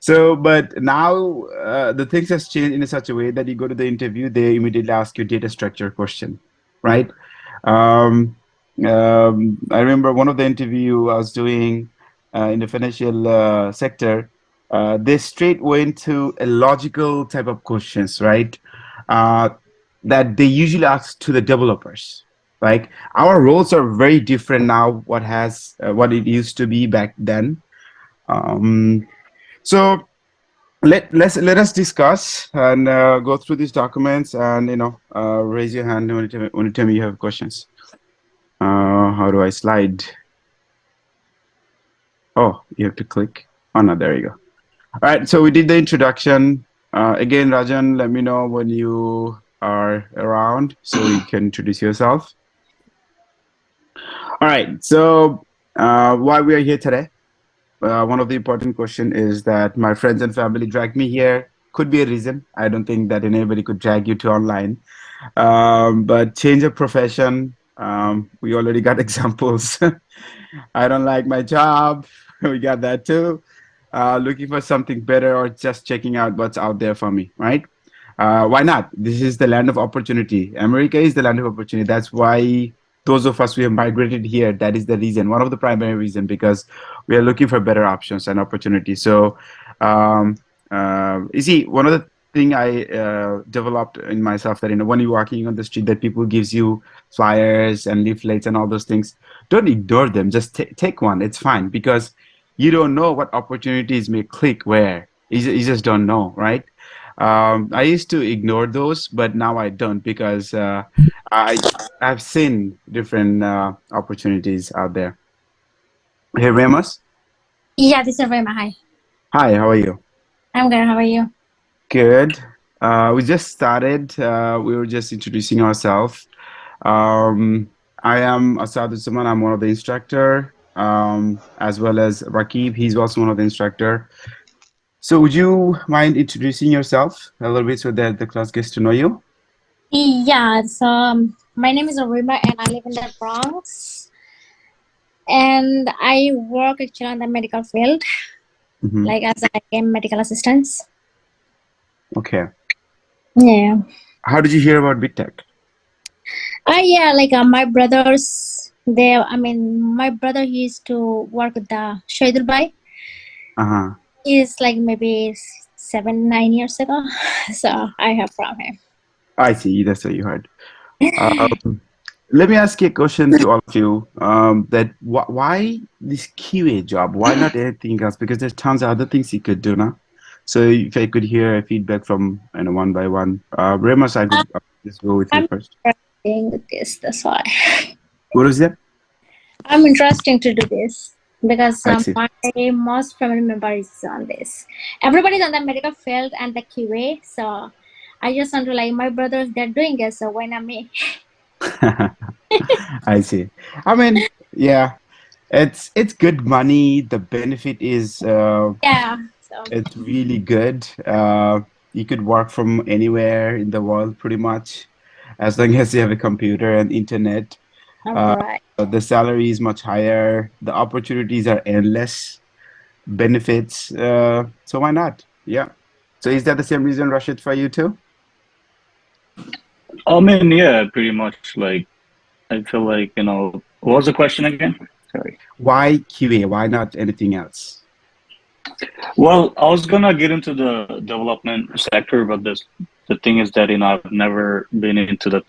So, but now the things has changed in such a way that you go to the interview, they immediately ask you data structure question, right? Um, I remember one of the interview I was doing in the financial sector. They straight went to a logical type of questions, right? Uh, that they usually ask to the developers. Like our roles are very different now. What it used to be back then. Um, so let us discuss and go through these documents and raise your hand when you tell me you have questions. How do I slide? Oh, you have to click. Oh no, there you go. All right, so we did the introduction. Again, Rajan, let me know when you are around so you can introduce yourself. All right, so why we are here today? One of the important question is that my friends and family dragged me here. Could be a reason. I don't think that anybody could drag you to online. But change of profession, we already got examples. I don't like my job. We got that too. Looking for something better or just checking out what's out there for me, right? Why not? This is the land of opportunity. America is the land of opportunity. That's why those of us who have migrated here, that is the reason, one of the primary reason, because we are looking for better options and opportunities. So, um, you see, one of the thing I developed in myself that when you're walking on the street, that people gives you flyers and leaflets and all those things. Don't ignore them. Just take one. It's fine because you don't know what opportunities may click where. You just don't know, right? I used to ignore those, but now I don't because I I've seen different opportunities out there. Hey, Ramos. Yeah, this is Rema. Hi. Hi, how are you? I'm good. How are you? Good. We just started. We were just introducing ourselves. I am Asad Usman. I'm one of the instructor, as well as Rakib. He's also one of the instructor. So, would you mind introducing yourself a little bit so that the class gets to know you? Yeah, so my name is Rema and I live in the Bronx. And I work actually on the medical field, Hmm. like as a medical assistant. Okay. Yeah. How did you hear about BitTech? Yeah, like my brothers, my brother he used to work with the Shahidul Bhai. Uh-huh. He's like maybe 7, 9 years ago. So I have from him. I see. That's what you heard. Um, Let me ask you a question to all of you. That why this QA job? Why not anything else? Because there's tons of other things you could do now. So if I could hear a feedback from one by one, Remus, I Uh, could just go with you I'm first. interested with this, that's why. What is that? I'm interested to do this because I see. my most family member is on this. Everybody's on the medical field and the QA, so I just want to like my brothers they're doing it, so why not me? I see. I mean, yeah, it's good money. The benefit is Yeah. So it's really good. You could work from anywhere in the world pretty much, as long as you have a computer and internet. all Uh, right. the salary is much higher. The opportunities are endless. Benefits. So why not? Yeah. So is that the same reason, Rashid, for you too? I mean, yeah, pretty much. Like, I feel like, what was the question again? Sorry. Why QA? Why not anything else? Well, I was gonna get into the development sector, but the thing is that, I've never been into the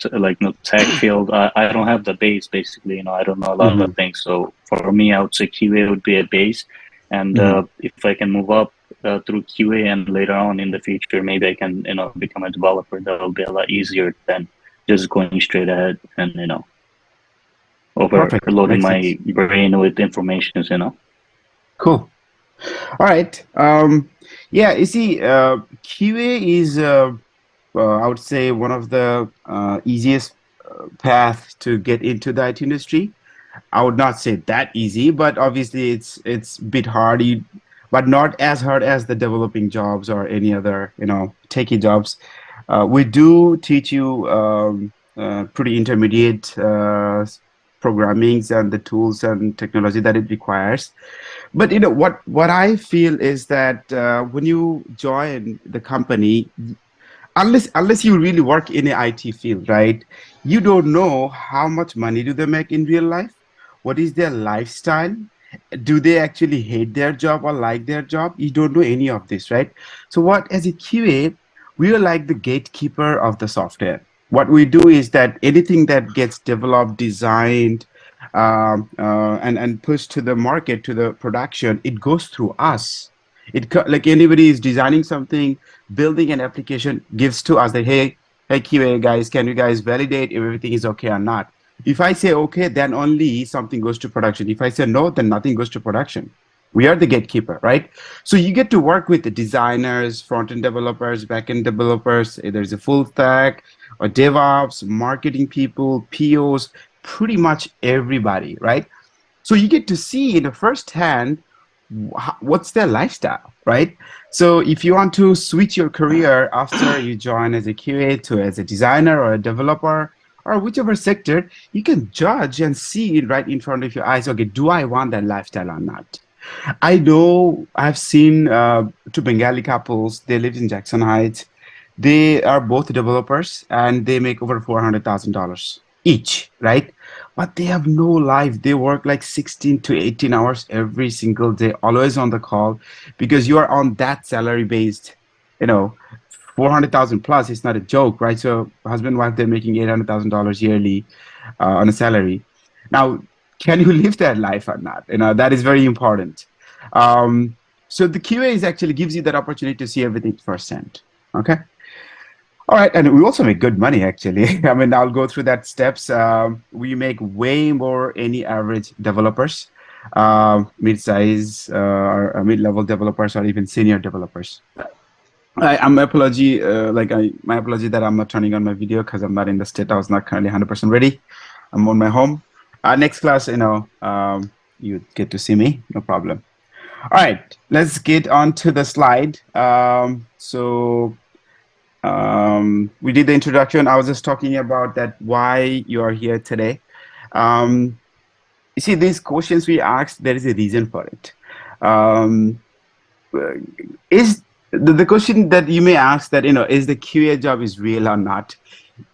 tech field. I don't have the base, basically. I don't know a lot Hmm. of things. So for me, I would say QA would be a base, and Hmm. if I can move up through QA and later on in the future, maybe I can, become a developer. That'll be a lot easier than just going straight ahead and Perfect. overloading Makes my sense. brain with information. Cool. All right. Yeah, you see, QA is, I would say, one of the easiest path to get into the IT industry. I would not say that easy, but obviously it's a bit hard, but not as hard as the developing jobs or any other, techie jobs. We do teach you pretty intermediate programmings and the tools and technology that it requires. But what I feel is that when you join the company, unless you really work in the IT field, right? You don't know how much money do they make in real life? What is their lifestyle? Do they actually hate their job or like their job? You don't know any of this, right? So what as a QA, we are like the gatekeeper of the software. What we do is that anything that gets developed, designed, and pushed to the market, to the production, it goes through us. Like anybody is designing something, building an application, gives to us that, hey QA guys, can you guys validate if everything is okay or not? If I say okay, then only something goes to production. If I say no, then nothing goes to production. We are the gatekeeper, right? So you get to work with the designers, front-end developers, back-end developers. There's a full stack, or DevOps, marketing people, POs, pretty much everybody, right? So you get to see in the first hand what's their lifestyle, right? So if you want to switch your career after you join as a QA to as a designer or a developer or whichever sector, you can judge and see it right in front of your eyes. Okay, do I want that lifestyle or not? I know I've seen two Bengali couples. They live in Jackson Heights. They are both developers and they make over $400,000 each, right? But they have no life. They work like 16 to 18 hours every single day, always on the call, because you are on that salary based, you know, 400,000 plus. It's not a joke, right? So husband, wife, they're making $800,000 yearly on a salary. Now, can you live that life or not? That is very important. So the QA is actually gives you that opportunity to see everything firsthand. Okay. All right, and we also make good money actually. I mean, I'll go through that steps. We make way more any average developers, mid-size or mid-level developers, or even senior developers. I'm my apology, my apology that I'm not turning on my video because I'm not in the state. I was not currently 100% ready. I'm on my home. Next class, you get to see me, no problem. All right, let's get on to the slide. We did the introduction. I was just talking about that why you are here today. You see, these questions we asked, there is a reason for it. Is the question that you may ask that, is the QA job is real or not?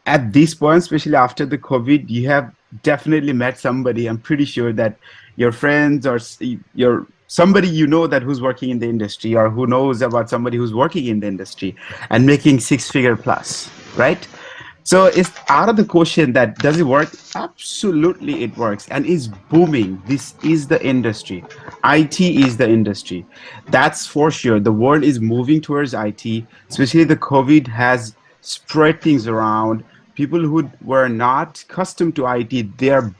At this point, especially after the COVID, you have definitely met somebody. I'm pretty sure that your friends or your somebody that who's working in the industry, or who knows about somebody who's working in the industry and making six-figure plus, right? So it's out of the question that does it work? Absolutely, it works and is booming. This is the industry. IT is the industry. That's for sure. The world is moving towards IT, especially the COVID has spread things around. People who were not accustomed to IT, they are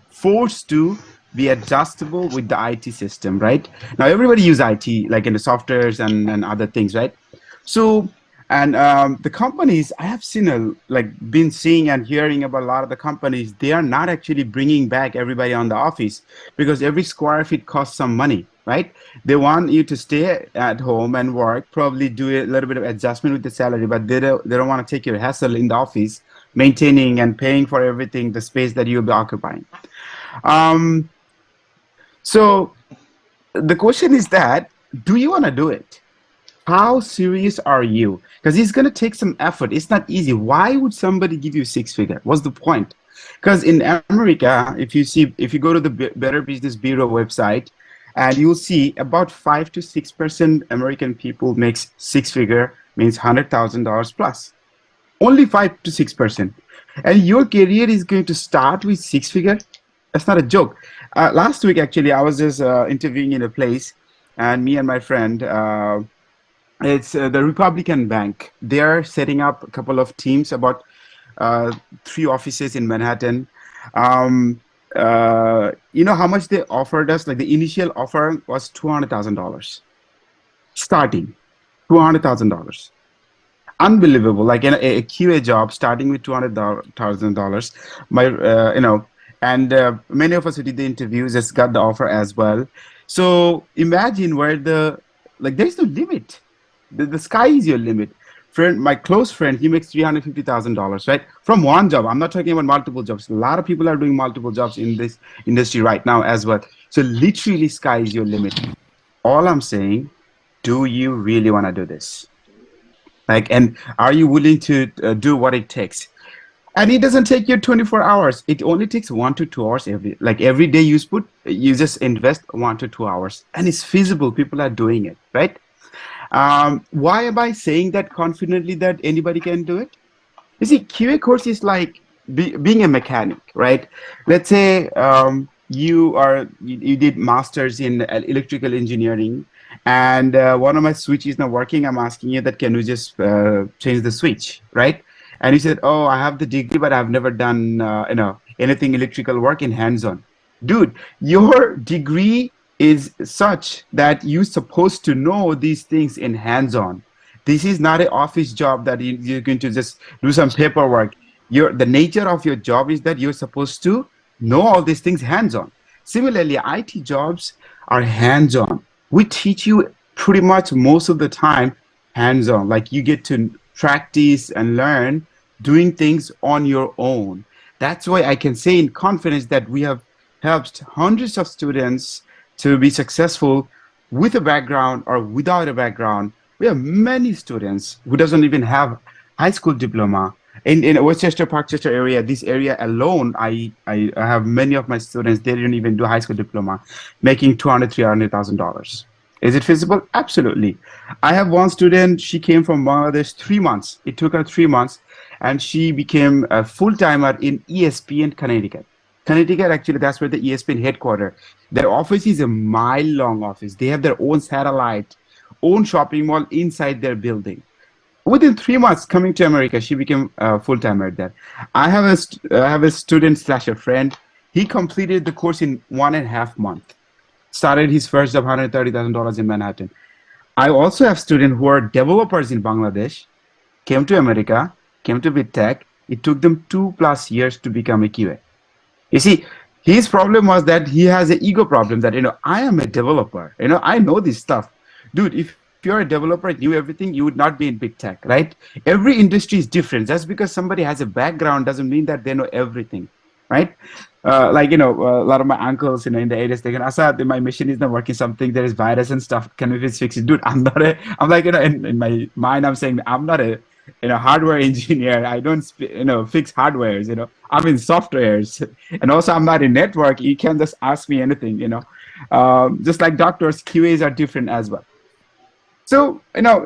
forced to be adjustable with the IT system, right? Now everybody use IT, like in the softwares and other things, right? So, and the companies, I have been seeing and hearing about a lot of the companies, they are not actually bringing back everybody on the office because every square feet costs some money, right? They want you to stay at home and work, probably do a little bit of adjustment with the salary, but they don't want to take your hassle in the office, maintaining and paying for everything, the space that you'll be occupying. So the question is that, do you want to do it? How serious are you? Because it's going to take some effort. It's not easy. Why would somebody give you six-figure? What's the point? Because in America, if you go to the Better Business Bureau website, and you'll see about 5 to 6% American people makes six-figure, means $100,000 plus. Only 5 to 6%. And your career is going to start with six-figure? That's not a joke. Last week, actually, I was just interviewing in a place, and me and my friend, it's the Republican Bank. They're setting up a couple of teams, about 3 offices in Manhattan. You know how much they offered us? Like the initial offer was $200,000. Starting, $200,000. Unbelievable. Like a QA job starting with $200,000. And many of us who did the interviews just got the offer as well. So imagine where there's no limit. The sky is your limit. My close friend, he makes $350,000, right? From one job. I'm not talking about multiple jobs. A lot of people are doing multiple jobs in this industry right now as well. So literally sky is your limit. All I'm saying, do you really want to do this? Like, and are you willing to do what it takes? And it doesn't take you 24 hours. It only takes 1 to 2 hours every day. You just invest 1 to 2 hours, and it's feasible. People are doing it, right? Why am I saying that confidently that anybody can do it? You see, QA course is like being a mechanic, right? Let's say you did masters in electrical engineering, and one of my switch is not working. I'm asking you that can you just change the switch, right? And you said, "Oh, I have the degree, but I've never done anything electrical work in hands-on." Dude, your degree is such that you're supposed to know these things in hands-on. This is not an office job that you're going to just do some paperwork. The nature of your job is that you're supposed to know all these things hands-on. Similarly, IT jobs are hands-on. We teach you pretty much most of the time hands-on. Like you get to practice and learn doing things on your own. That's why I can say in confidence that we have helped hundreds of students to be successful with a background or without a background. We have many students who doesn't even have high school diploma. In Westchester, Parkchester area, this area alone, I have many of my students, they didn't even do high school diploma, making $200,000, $300,000. Is it feasible? Absolutely. I have one student, she came from Bangladesh 3 months. It took her 3 months, and she became a full-timer in ESPN Connecticut. Connecticut, actually, that's where the ESPN headquarters. Their office is a mile-long office. They have their own satellite, own shopping mall inside their building. Within 3 months coming to America, she became a full-timer there. I have a student slash a friend. He completed the course in 1.5 months. Started his first job, $130,000 in Manhattan. I also have students who are developers in Bangladesh, came to America, came to BidTech. It took them 2+ years to become a QA. You see, his problem was that he has an ego problem that, I am a developer. I know this stuff. Dude, if you're a developer and knew everything, you would not be in big tech, right? Every industry is different. Just because somebody has a background doesn't mean that they know everything, right? A lot of my uncles, in the 80s, they can, Asad, my machine is not working, something, there is virus and stuff. Can we please fix it? Dude, I'm like, in my mind, I'm saying I'm not a, hardware engineer. I don't, fix hardwares, I'm in softwares. And also I'm not in network. You can just ask me anything, just like doctors, QAs are different as well. So,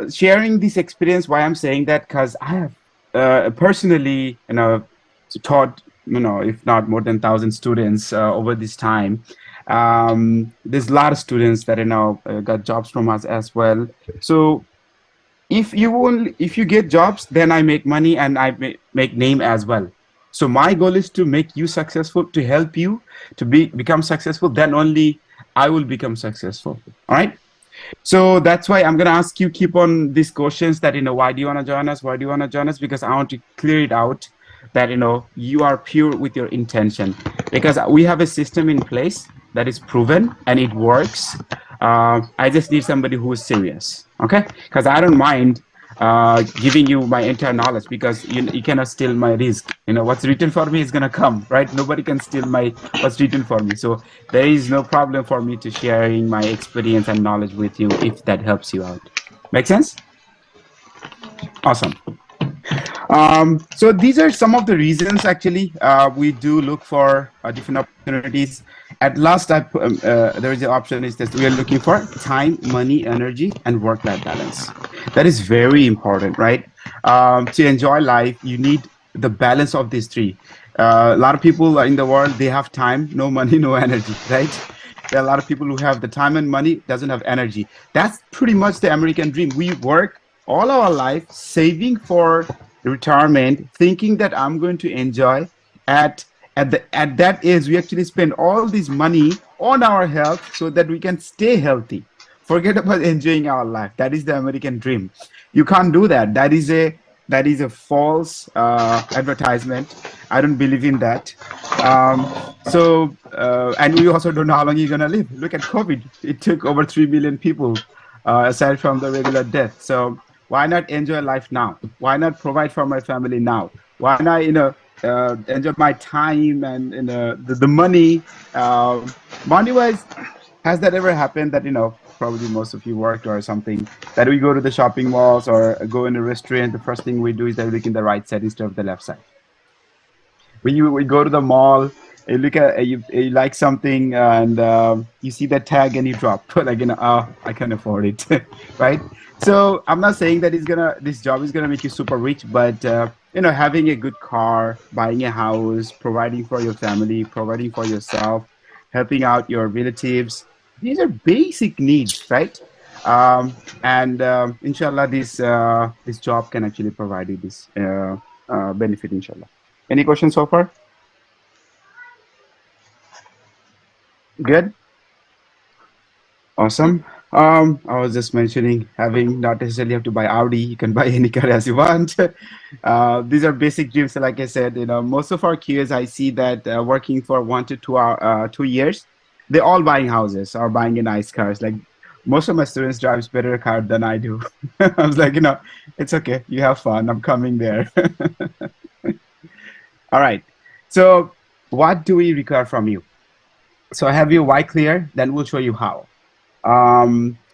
sharing this experience, why I'm saying that, because I have personally, taught, if not more than 1,000 students over this time. There's a lot of students that, got jobs from us as well. So if you get jobs, then I make money and I make name as well. So my goal is to make you successful, to help you to become successful. Then only I will become successful. All right. So that's why I'm going to ask you, keep on these questions that, why do you want to join us? Why do you want to join us? Because I want to clear it out that, you are pure with your intention, because we have a system in place that is proven and it works. I just need somebody who is serious. Okay. Because I don't mind giving you my entire knowledge, because you cannot steal my risk. What's written for me is going to come, right? Nobody can steal what's written for me. So there is no problem for me to sharing my experience and knowledge with you, if that helps you out. Make sense? Awesome. So these are some of the reasons, actually, we do look for different opportunities. At last, there is an option is that we are looking for time, money, energy, and work-life balance. That is very important, right? To enjoy life, you need the balance of these three. A lot of people in the world, they have time, no money, no energy, right? There are a lot of people who have the time and money, doesn't have energy. That's pretty much the American dream. We work all our life saving for retirement, thinking that I'm going to enjoy. At that age, we actually spend all this money on our health so that we can stay healthy. Forget about enjoying our life. That is the American dream. You can't do that. That is a false advertisement. I don't believe in that. And we also don't know how long you're gonna live. Look at COVID. It took over 3 million people, aside from the regular death. So why not enjoy life now? Why not provide for my family now? Why not, enjoy my time and the money. Money wise, has that ever happened that probably most of you worked or something that we go to the shopping malls or go in a restaurant, the first thing we do is that we look in the right side instead of the left side. We go to the mall, you look at you like something and you see that tag and you drop like oh, I can't afford it, right? So I'm not saying that this job is gonna make you super rich, but having a good car, buying a house, providing for your family, providing for yourself, helping out your relatives, these are basic needs, right? And inshallah this job can actually provide you this benefit, inshallah. Any questions so far? Good. Awesome. I was just mentioning having not necessarily have to buy Audi. You can buy any car as you want. These are basic dreams. Like I said, most of our QAs, I see that working for 2 years, they're all buying houses or buying a nice cars. Like most of my students drives better car than I do. I was like, it's okay. You have fun. I'm coming there. All right. So what do we require from you? So I have your why clear, then we'll show you how.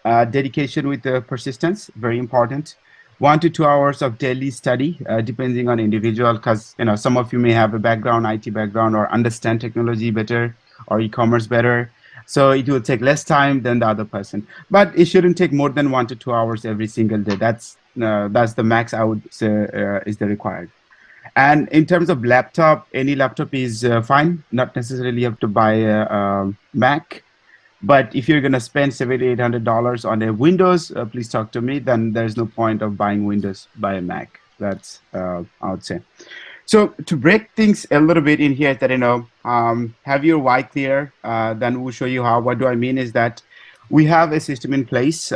Dedication with persistence, very important. 1 to 2 hours of daily study, depending on individual, because some of you may have a background, IT background, or understand technology better or e-commerce better. So it will take less time than the other person, but it shouldn't take more than 1 to 2 hours every single day. That's the max I would say is the required. And in terms of laptop, any laptop is fine. Not necessarily you have to buy a Mac. But if you're going to spend $700-800 on a Windows, please talk to me. Then there's no point of buying Windows, buy a Mac. That's I would say. So to break things a little bit in here, that have your why clear. Then we'll show you how. What do I mean is that we have a system in place.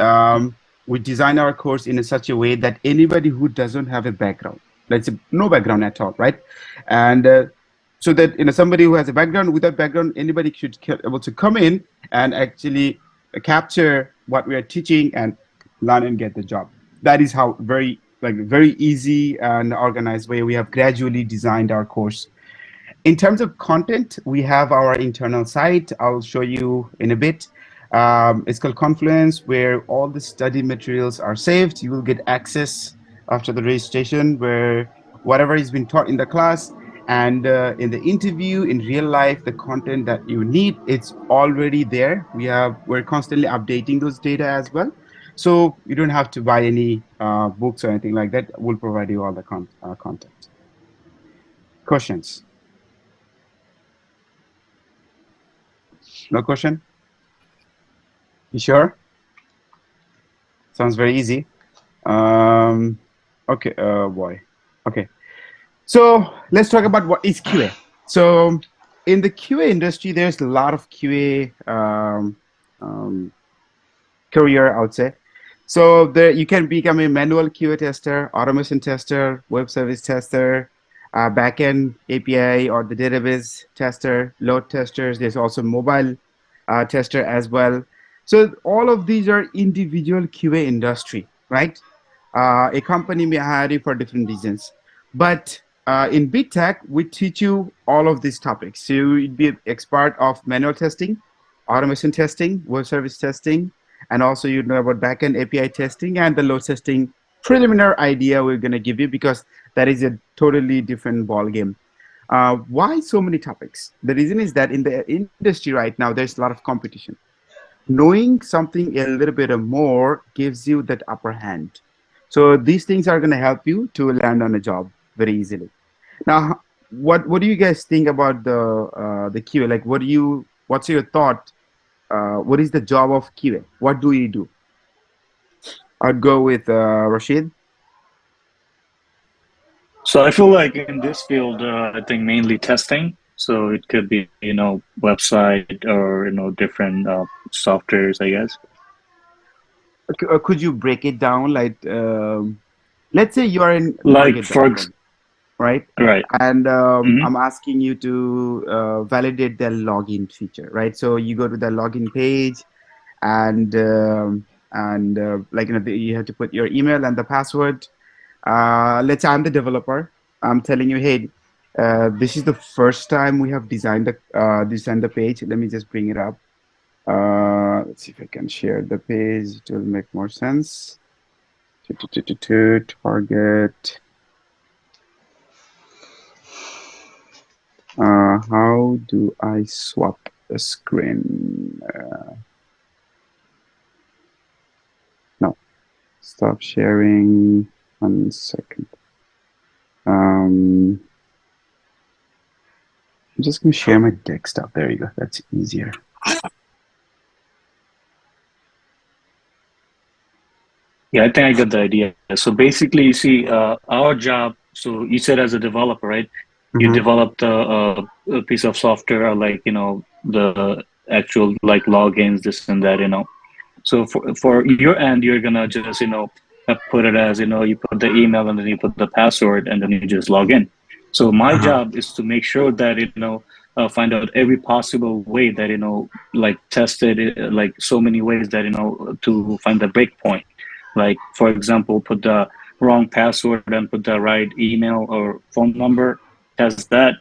We design our course in such a way that anybody who doesn't have a background, let's say no background at all, right? And so that somebody who has a background, without background, anybody should be able to come in and actually capture what we are teaching and learn and get the job. That is how very easy and organized way we have gradually designed our course. In terms of content, we have our internal site. I'll show you in a bit. It's called Confluence, where all the study materials are saved. You will get access after the registration, where whatever has been taught in the class and in the interview, in real life, the content that you need, it's already there. We're constantly updating those data as well. So you don't have to buy any books or anything like that. We'll provide you all the content. Questions? No question? You sure? Sounds very easy. Okay, boy. Okay. So let's talk about what is QA. So in the QA industry, there's a lot of QA career, I would say. So there you can become a manual QA tester, automation tester, web service tester, backend API or the database tester, load testers. There's also mobile tester as well. So all of these are individual QA industry, right? A company may hire you for different reasons, but in Big Tech, we teach you all of these topics. So you'd be an expert of manual testing, automation testing, web service testing, and also you'd know about backend API testing and the load testing preliminary idea we're going to give you, because that is a totally different ball game. Why so many topics? The reason is that in the industry right now, there's a lot of competition. Knowing something a little bit more gives you that upper hand. So these things are going to help you to land on a job very easily. Now, what do you guys think about the QA? Like, what's your thought? What is the job of QA? What do you do? I'd go with Rashid. So I feel like in this field, I think mainly testing. So it could be, website or, different softwares, I guess. Could you break it down? Like, let's say you are in Like right? Right. And I'm asking you to validate the login feature, right? So you go to the login page, and you have to put your email and the password. Let's say I'm the developer. I'm telling you, hey, This is the first time we have designed the page. Let me just bring it up. Let's see if I can share the page. It will make more sense. Target. How do I swap the screen? No, stop sharing. 1 second. I'm just gonna share my desktop. There you go. That's easier. Yeah, I think I got the idea. So basically, you see, our job. So you said as a developer, right? You developed a piece of software, like the actual like logins, this and that, So for your end, you're gonna just put it as you put the email and then you put the password and then you just log in. So my job is to make sure that find out every possible way that like test it like so many ways that to find the breakpoint. Like for example, put the wrong password and put the right email or phone number, test that,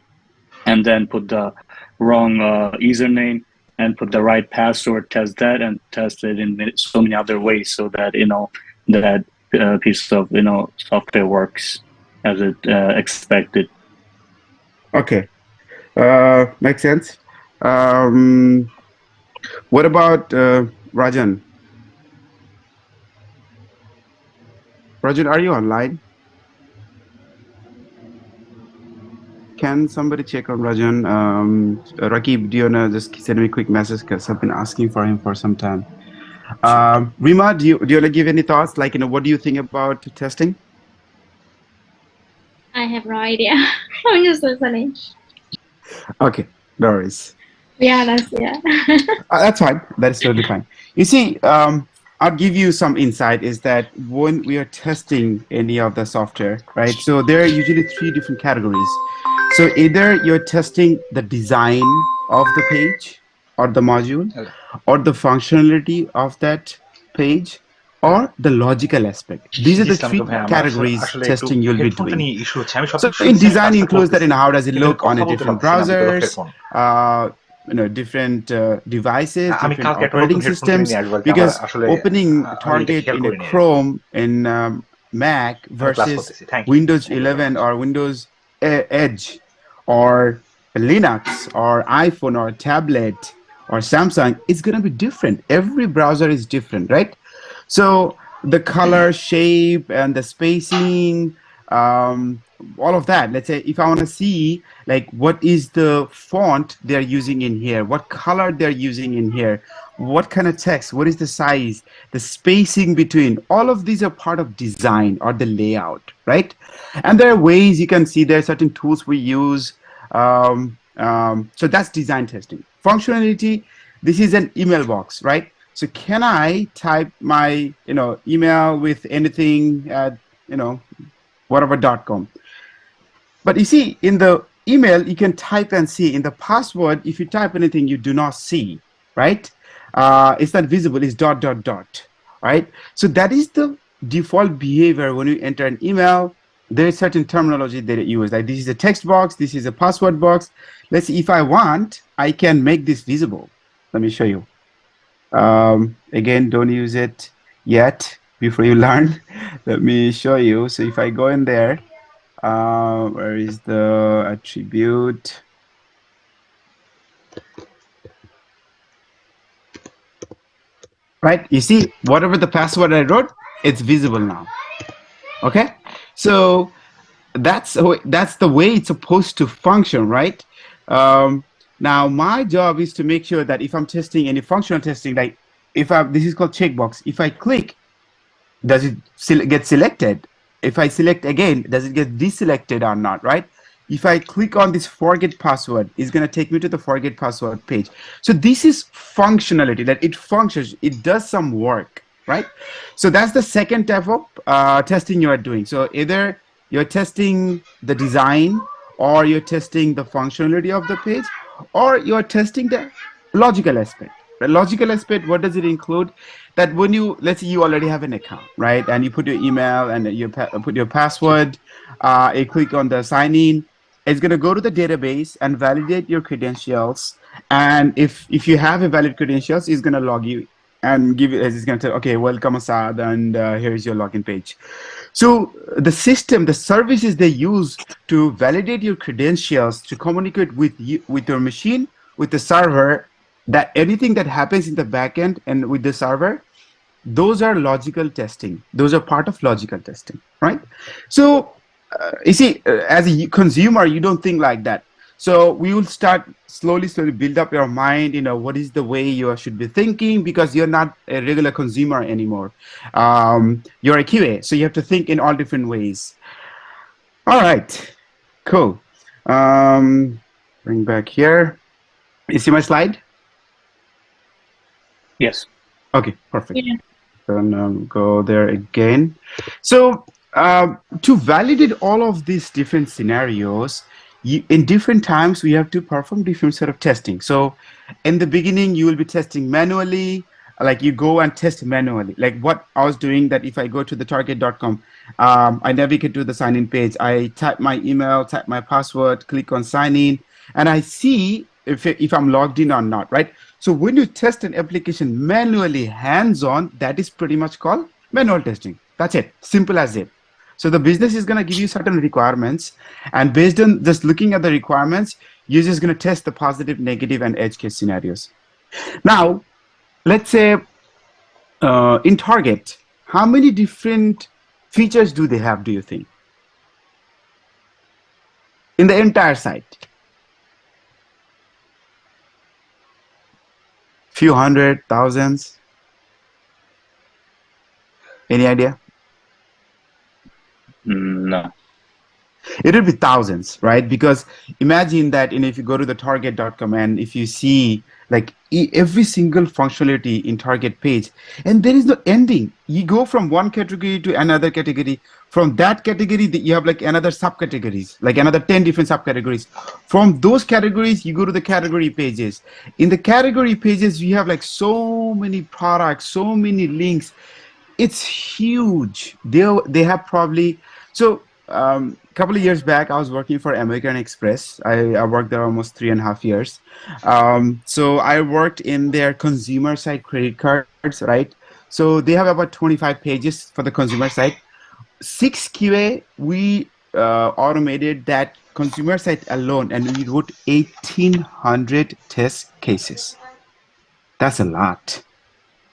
and then put the wrong username and put the right password, test that, and test it in so many other ways so that that piece of software works as it expected. Okay, makes sense. What about Rajan? Rajan, are you online? Can somebody check on Rajan? Rakib, do you wanna just send me a quick message because I've been asking for him for some time. Rima, do you wanna give any thoughts? Like, what do you think about testing? I have no idea. I'm just listening. Okay, no worries. Yeah, that's That's fine. That is totally fine. You see, I'll give you some insight is that when we are testing any of the software, right? So there are usually 3 different categories. So either you're testing the design of the page or the module or the functionality of that page or the logical aspect. These are the 3 categories testing you'll be doing. So in design includes that in how does it look on a different browsers, different devices, different operating systems, because opening Target in a Chrome in Mac versus Windows 11 or Windows Edge or Linux or iPhone or tablet or Samsung, it's going to be different. Every browser is different, right? So the color, shape, and the spacing, all of that. Let's say if I want to see like what is the font they're using in here, what color they're using in here, what kind of text, what is the size, the spacing between, all of these are part of design or the layout, right? And there are ways you can see there are certain tools we use. So that's design testing. Functionality, this is an email box, right? So can I type my email with anything at whatever.com? But you see, in the email, you can type and see. In the password, if you type anything, you do not see, right? It's not visible. It's ... right? So that is the default behavior when you enter an email. There is certain terminology that it uses. Like this is a text box. This is a password box. Let's see, if I want, I can make this visible. Let me show you. Again, don't use it yet before you learn. Let me show you. So if I go in there, where is the attribute? Right, you see, whatever the password I wrote, it's visible now. Okay, so that's the way it's supposed to function, right? Now my job is to make sure that if I'm testing any functional testing, like this is called checkbox. If I click, does it get selected? If I select again, does it get deselected or not, right? If I click on this forget password, it's going to take me to the forget password page. So this is functionality, that it functions, it does some work, right? So that's the second type of testing you are doing. So either you're testing the design, or you're testing the functionality of the page, or you're testing the logical aspect. The logical aspect, what does it include? That when you, let's say you already have an account, right? And you put your email and you put your password, you click on the sign in. it's going to go to the database and validate your credentials. And if you have a valid credentials, it's going to log you and give it. It's going to tell, okay, welcome Assad, and here's your login page. So the system, the services they use to validate your credentials, to communicate with you, with your machine, with the server, that anything that happens in the backend and with the server, those are logical testing. Those are part of logical testing, right? So you see, as a consumer, you don't think like that. So we will start slowly build up your mind. What is the way you should be thinking, because you're not a regular consumer anymore. You're a QA, so you have to think in all different ways. All right, cool. Bring back here. You see my slide? Yes. Okay, perfect. Yeah. Then go there again. So to validate all of these different scenarios, in different times we have to perform different sort of testing. So in the beginning you will be testing manually, like you go and test manually, like what I was doing, that if I go to the target.com, I navigate to the sign in page, I type my email, type my password, click on sign in, and I see if I'm logged in or not, right? So when you test an application manually, hands-on, that is pretty much called manual testing. That's it, simple as it. So the business is going to give you certain requirements, and based on just looking at the requirements, you're just going to test the positive, negative, and edge case scenarios. Now, let's say in Target, how many different features do they have, do you think? In the entire site? Few hundred, thousands? Any idea? No. It will be thousands, right? Because imagine that if you go to the target.com and if you see like every single functionality in Target page, and there is no ending. You go from one category to another category. From that category, you have like another subcategories, like another 10 different subcategories. From those categories, you go to the category pages. In the category pages, you have like so many products, so many links. It's huge. They have probably, so a couple of years back, I was working for American Express. I worked there almost 3.5 years. So I worked in their consumer side credit cards, right? So they have about 25 pages for the consumer side. 6 QA, we automated that consumer side alone, and we wrote 1,800 test cases. That's a lot,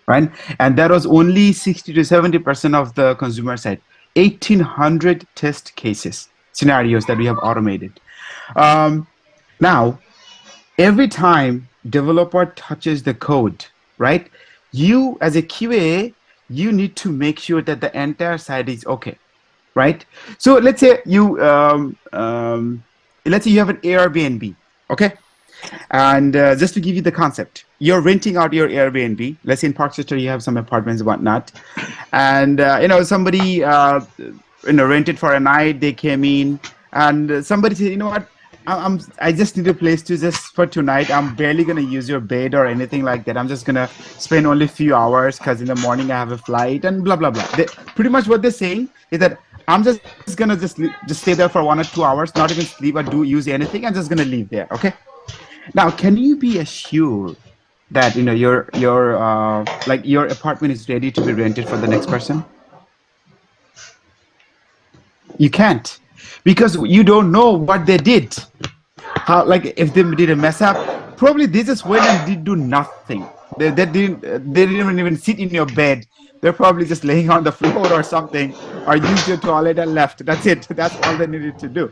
right? And that was only 60 to 70% of the consumer side. 1,800 test cases, scenarios that we have automated. Now, every time developer touches the code, right? You as a QA, you need to make sure that the entire site is okay, right? So let's say you let's say you have an Airbnb, okay? And just to give you the concept, you're renting out your Airbnb. Let's say in Parkchester, you have some apartments and whatnot. And, somebody, rented for a night, they came in and somebody said, you know what, I just need a place to just for tonight. I'm barely going to use your bed or anything like that. I'm just going to spend only a few hours because in the morning I have a flight and blah, blah, blah. Pretty much what they're saying is that I'm just going to just stay there for 1 or 2 hours, not even sleep or use anything. I'm just going to leave there. Okay. Now, can you be assured that your apartment is ready to be rented for the next person? You can't, because you don't know what they did. How, like, if they did a mess up, probably they just went and did do nothing. They didn't even sit in your bed. They're probably just laying on the floor or something, or used your toilet and left. That's it. That's all they needed to do.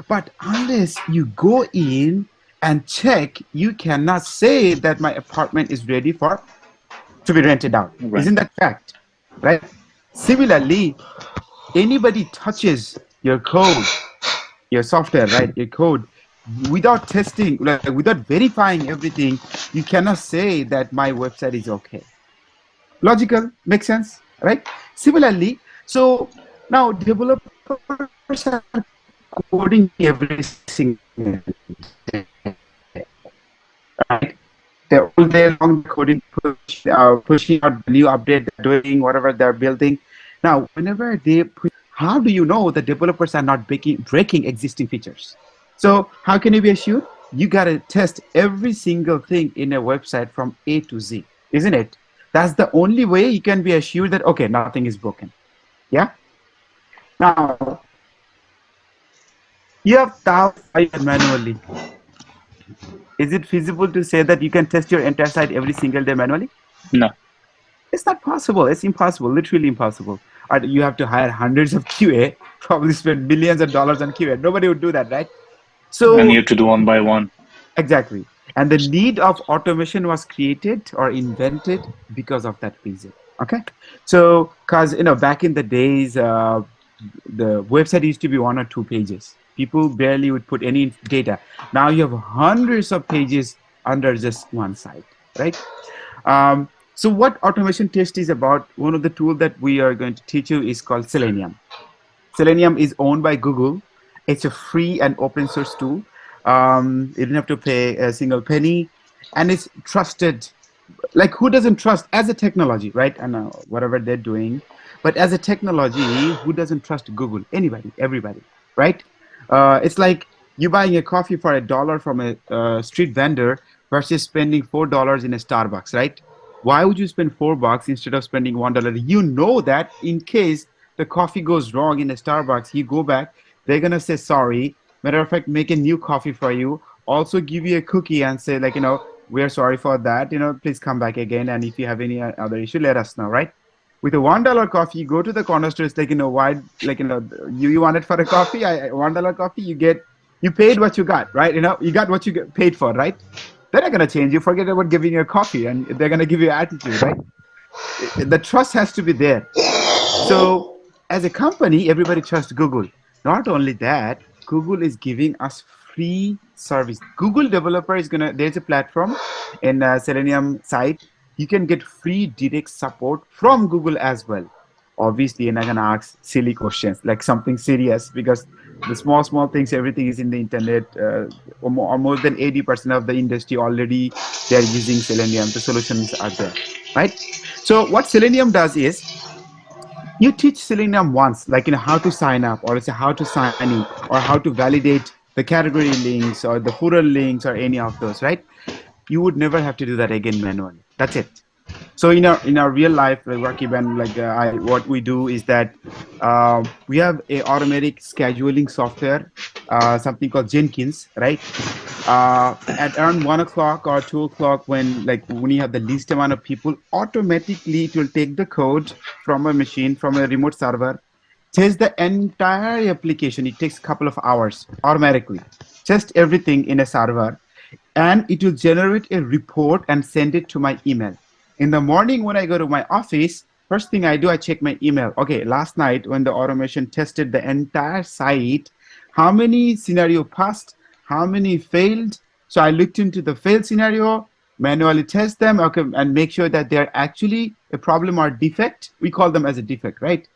But unless you go in and check, you cannot say that my apartment is ready to be rented out. Right. Isn't that fact? Right? Similarly, anybody touches your code, your software, right? Your code, without testing, like without verifying everything, you cannot say that my website is okay. Logical, makes sense, right? Similarly, so now developers are coding every single day. Right? They're all day long coding, pushing out the new update, they're doing whatever they're building. Now, whenever they push, how do you know the developers are not breaking existing features? So how can you be assured? You got to test every single thing in a website from A to Z, isn't it? That's the only way you can be assured that, okay, nothing is broken. Yeah. Now, you have thousands manually. Is it feasible to say that you can test your entire site every single day manually? No. It's not possible. It's impossible, literally impossible. Or you have to hire hundreds of QA, probably spend millions of dollars on QA. Nobody would do that, right? And you So have to do one by one. exactly. And the need of automation was created or invented because of that reason. Okay. So, because, back in the days, the website used to be 1 or 2 pages. People barely would put any data. Now you have hundreds of pages under just one site, right? So what automation test is about, one of the tools that we are going to teach you is called Selenium. Selenium is owned by Google. It's a free and open source tool. You don't have to pay a single penny, and it's trusted. Like, who doesn't trust as a technology, right? And whatever they're doing, but as a technology, who doesn't trust Google? Anybody, everybody, right? It's like you buying a coffee for $1 from a street vendor versus spending $4 in a Starbucks, right? Why would you spend $4 instead of spending $1? You know that in case the coffee goes wrong in a Starbucks, you go back, they're gonna say sorry. Matter of fact, make a new coffee for you. Also give you a cookie and say, like, we're sorry for that. Please come back again. And if you have any other issue, let us know, right? With a $1 coffee, you go to the corner store. It's like, why, like, you want it for a coffee? $1 coffee, you paid what you got, right? You got what you paid for, right? They're not gonna change you. Forget about giving you a coffee, and they're gonna give you attitude, right? The trust has to be there. So as a company, everybody trusts Google. Not only that, Google is giving us free service. Google developer is there's a platform in Selenium site. You can get free direct support from Google as well. Obviously, you're not gonna ask silly questions, like something serious, because the small things, everything is in the internet. More than 80% of the industry already, they're using Selenium. The solutions are there, right? So what Selenium does is, you teach Selenium once, like, how to sign up, or let's say how to sign in, or how to validate the category links or the footer links or any of those, right? You would never have to do that again manually. That's it. So in our real life, Rakib, and what we do is that we have a automatic scheduling software, something called Jenkins, right? At around 1 o'clock or 2 o'clock, when you have the least amount of people, automatically it will take the code from a machine, from a remote server, test the entire application. It takes a couple of hours automatically, test everything in a server, and it will generate a report and send it to my email. In the morning when I go to my office, first thing I do, I check my email. Okay, last night when the automation tested the entire site, how many scenario passed, how many failed? So I looked into the failed scenario, manually test them, okay, and make sure that they're actually a problem or defect. We call them as a defect, right?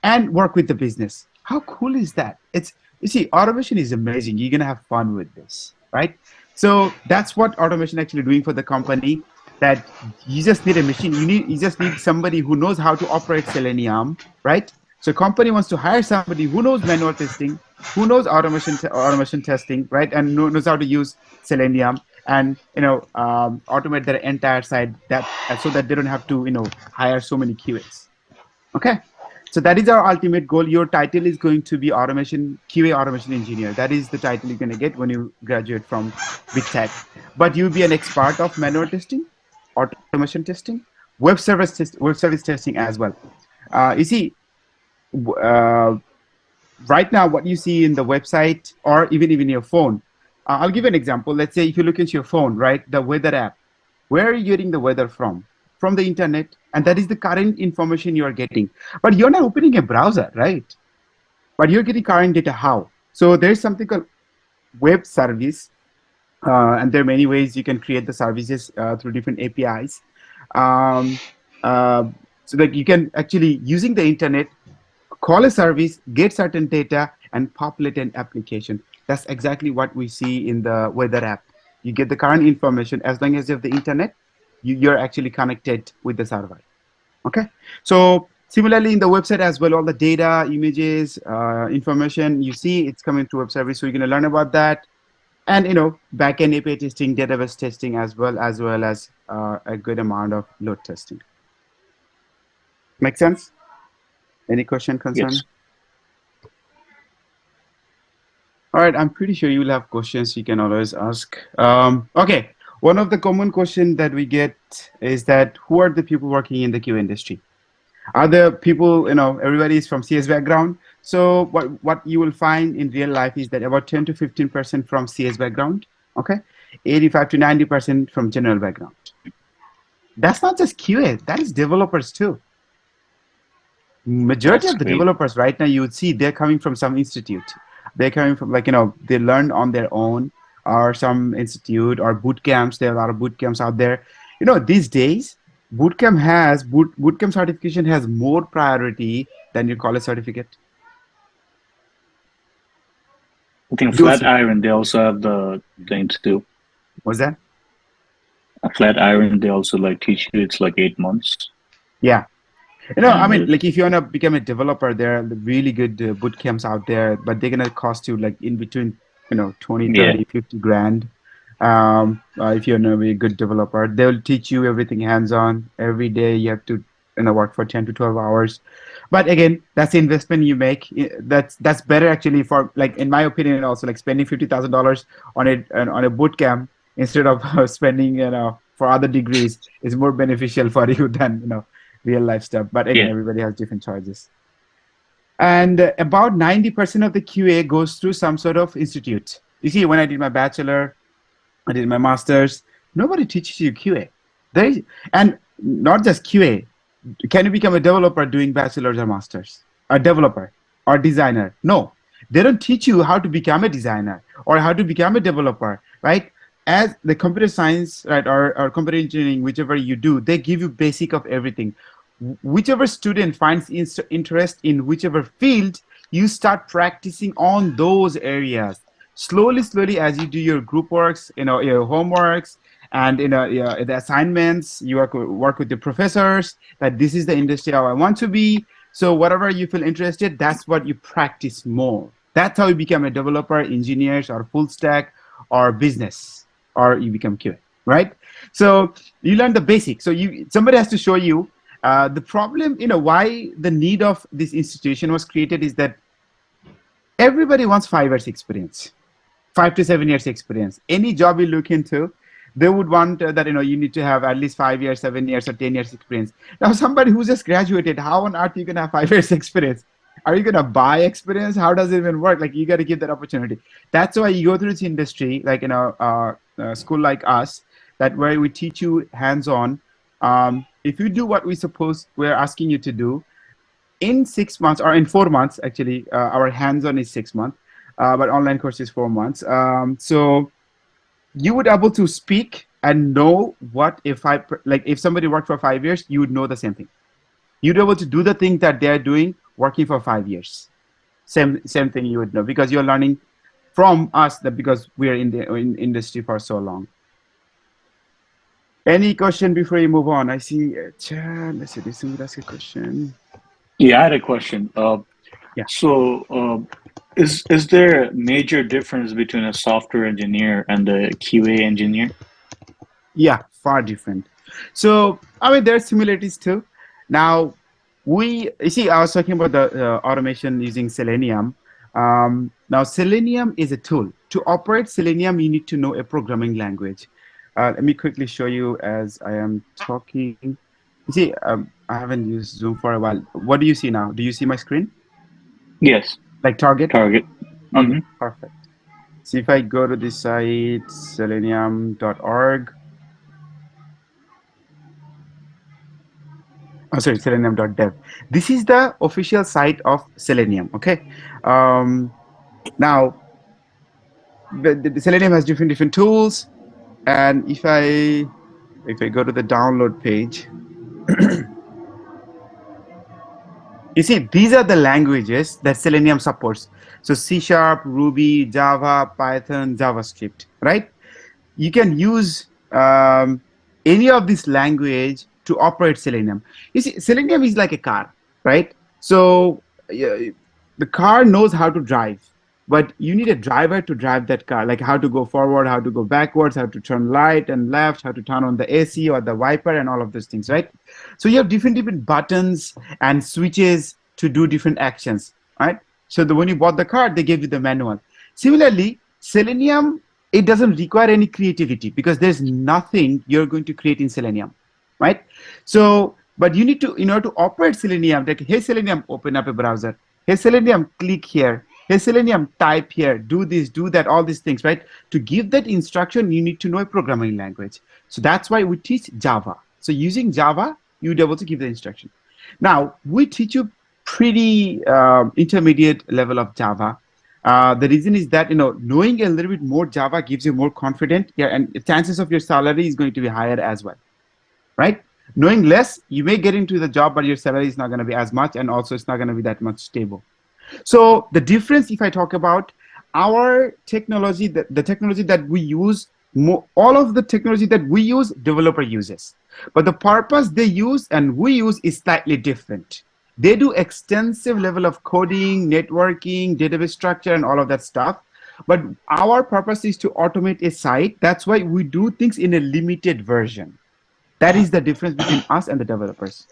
And work with the business. How cool is that? You see, automation is amazing. You're gonna have fun with this, right? So that's what automation actually doing for the company. That you just need a machine. You just need somebody who knows how to operate Selenium, right? So company wants to hire somebody who knows manual testing, who knows automation testing, right, and knows how to use Selenium, and automate their entire site, that so that they don't have to hire so many QAs. Okay, so that is our ultimate goal. Your title is going to be QA automation engineer. That is the title you're going to get when you graduate from Big Tech. But you'll be an expert of manual testing, automation testing, web service testing as well. You see, right now, what you see in the website or even your phone, I'll give you an example. Let's say if you look into your phone, right, the weather app, where are you getting the weather from? From the internet, and that is the current information you are getting. But you're not opening a browser, right? But you're getting current data how? So there's something called web service, and there are many ways you can create the services through different APIs. So that you can actually, using the internet, call a service, get certain data, and populate an application. That's exactly what we see in the weather app. You get the current information. As long as you have the internet, you're actually connected with the server. Okay, so Similarly, in the website as well, all the data, images, information you see, it's coming to web service. So you're going to learn about that. And, backend API testing, database testing as well as a good amount of load testing. Make sense? Any question, concern? Yes. All right, I'm pretty sure you'll have questions you can always ask. Okay, one of the common questions that we get is that who are the people working in the QA industry? Are the people, everybody is from CS background. So what you will find in real life is that about 10 to 15% from CS background, okay? 85 to 90% from general background. That's not just QA, that is developers too. Majority That's of the great. developers right now, you would see they're coming from some institute. They're coming from they learned on their own or some institute or boot camps. There are a lot of boot camps out there. These days, bootcamp certification has more priority than your college certificate. I think You'll see. Flatiron, they also have the thing too. What's that? Flatiron, they also teach you. It's 8 months. Yeah. I mean, if you want to become a developer, there are really good boot camps out there, but they're going to cost you in between, 20, 30, 50 grand. If you're going to be a good developer, they'll teach you everything hands-on. Every day you have to, work for 10 to 12 hours. But again, that's the investment you make. That's better actually for, in my opinion, also spending $50,000 on a boot camp instead of spending, for other degrees is more beneficial for you than, real life stuff. But again, everybody has different choices. And about 90% of the QA goes through some sort of institute. You see, when I did my bachelor, I did my master's, nobody teaches you QA. And not just QA. Can you become a developer doing bachelor's or master's? A developer or designer? No. They don't teach you how to become a designer or how to become a developer, right? As the computer science, right, or computer engineering, whichever you do, they give you basic of everything. Whichever student finds interest in whichever field, you start practicing on those areas. Slowly, as you do your group works, your homeworks, and the assignments, you work with the professors, that this is the industry how I want to be. So whatever you feel interested, that's what you practice more. That's how you become a developer, engineers, or full stack, or business, or you become QA, right? So you learn the basics. So somebody has to show you. The problem, why the need of this institution was created is that everybody wants 5 years experience, 5 to 7 years experience. Any job you look into, they would want that, you need to have at least 5 years, 7 years, or 10 years experience. Now, somebody who just graduated, how on earth are you going to have 5 years experience? Are you going to buy experience? How does it even work? You got to give that opportunity. That's why you go through this industry, a school like us, that where we teach you hands-on. If you do what we're asking you to do, in 6 months or in 4 months, actually, our hands-on is 6 months, but online course is 4 months. So you would be able to speak and know what if somebody worked for 5 years, you would know the same thing. You'd be able to do the thing that they're doing working for 5 years. Same thing you would know because you're learning from us because we're in the industry for so long. Any question before you move on? I see chat. Let's see. Did somebody ask a question? Yeah, I had a question. Yeah. So, is there a major difference between a software engineer and a QA engineer? Yeah, far different. So, I mean, there are similarities too. Now, you see, I was talking about the automation using Selenium. Now, Selenium is a tool. To operate Selenium, you need to know a programming language. Let me quickly show you as I am talking. You see, I haven't used Zoom for a while. What do you see now? Do you see my screen? Yes. Like Target? Target. Okay, perfect. So if I go to this site, selenium.org. Oh, sorry, selenium.dev. This is the official site of Selenium, okay? Now, the Selenium has different tools. And if I go to the download page, you see, these are the languages that Selenium supports. So C#, Ruby, Java, Python, JavaScript, right? You can use any of this language to operate Selenium. You see, Selenium is like a car. right? So yeah, the car knows how to drive, but you need a driver to drive that car, like how to go forward, how to go backwards, how to turn right and left, how to turn on the AC or the wiper, and all of those things, right? So you have different buttons and switches to do different actions, right? So when you bought the car, they gave you the manual. Similarly, Selenium, it doesn't require any creativity because there's nothing you're going to create in Selenium, right? So, but you need to, in order to operate Selenium, like, hey, Selenium, open up a browser. Hey, Selenium, click here. Hey, Selenium, type here, do this, do that, all these things, right? To give that instruction, you need to know a programming language. So that's why we teach Java. So using Java, you'd be able to give the instruction. Now, we teach you pretty intermediate level of Java. The reason is that, knowing a little bit more Java gives you more confidence, yeah, and chances of your salary is going to be higher as well, right? Knowing less, you may get into the job, but your salary is not going to be as much, and also it's not going to be that much stable. So the difference, if I talk about our technology, the technology that we use, all of the technology that we use, developer uses. But the purpose they use and we use is slightly different. They do extensive level of coding, networking, database structure, and all of that stuff. But our purpose is to automate a site. That's why we do things in a limited version. That is the difference between us and the developers.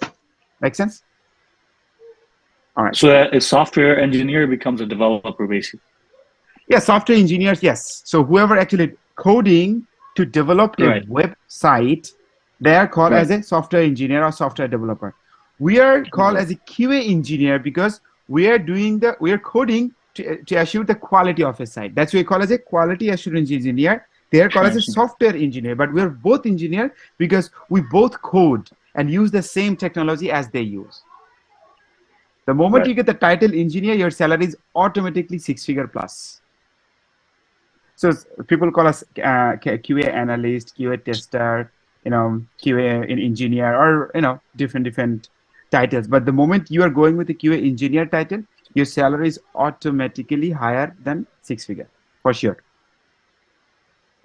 Make sense? All right. So a software engineer becomes a developer, basically. Yeah, software engineers, yes. So whoever actually coding to develop a Right. website, they are called Right. as a software engineer or software developer. We are called as a QA engineer because we are coding to assure the quality of a site. That's what we call as a quality assurance engineer. They are called as a software engineer, but we're both engineer because we both code and use the same technology as they use. The moment Right. you get the title engineer, your salary is automatically 6-figure plus. So people call us QA analyst, QA tester, QA engineer, or different titles. But the moment you are going with the QA engineer title, your salary is automatically higher than 6-figure for sure.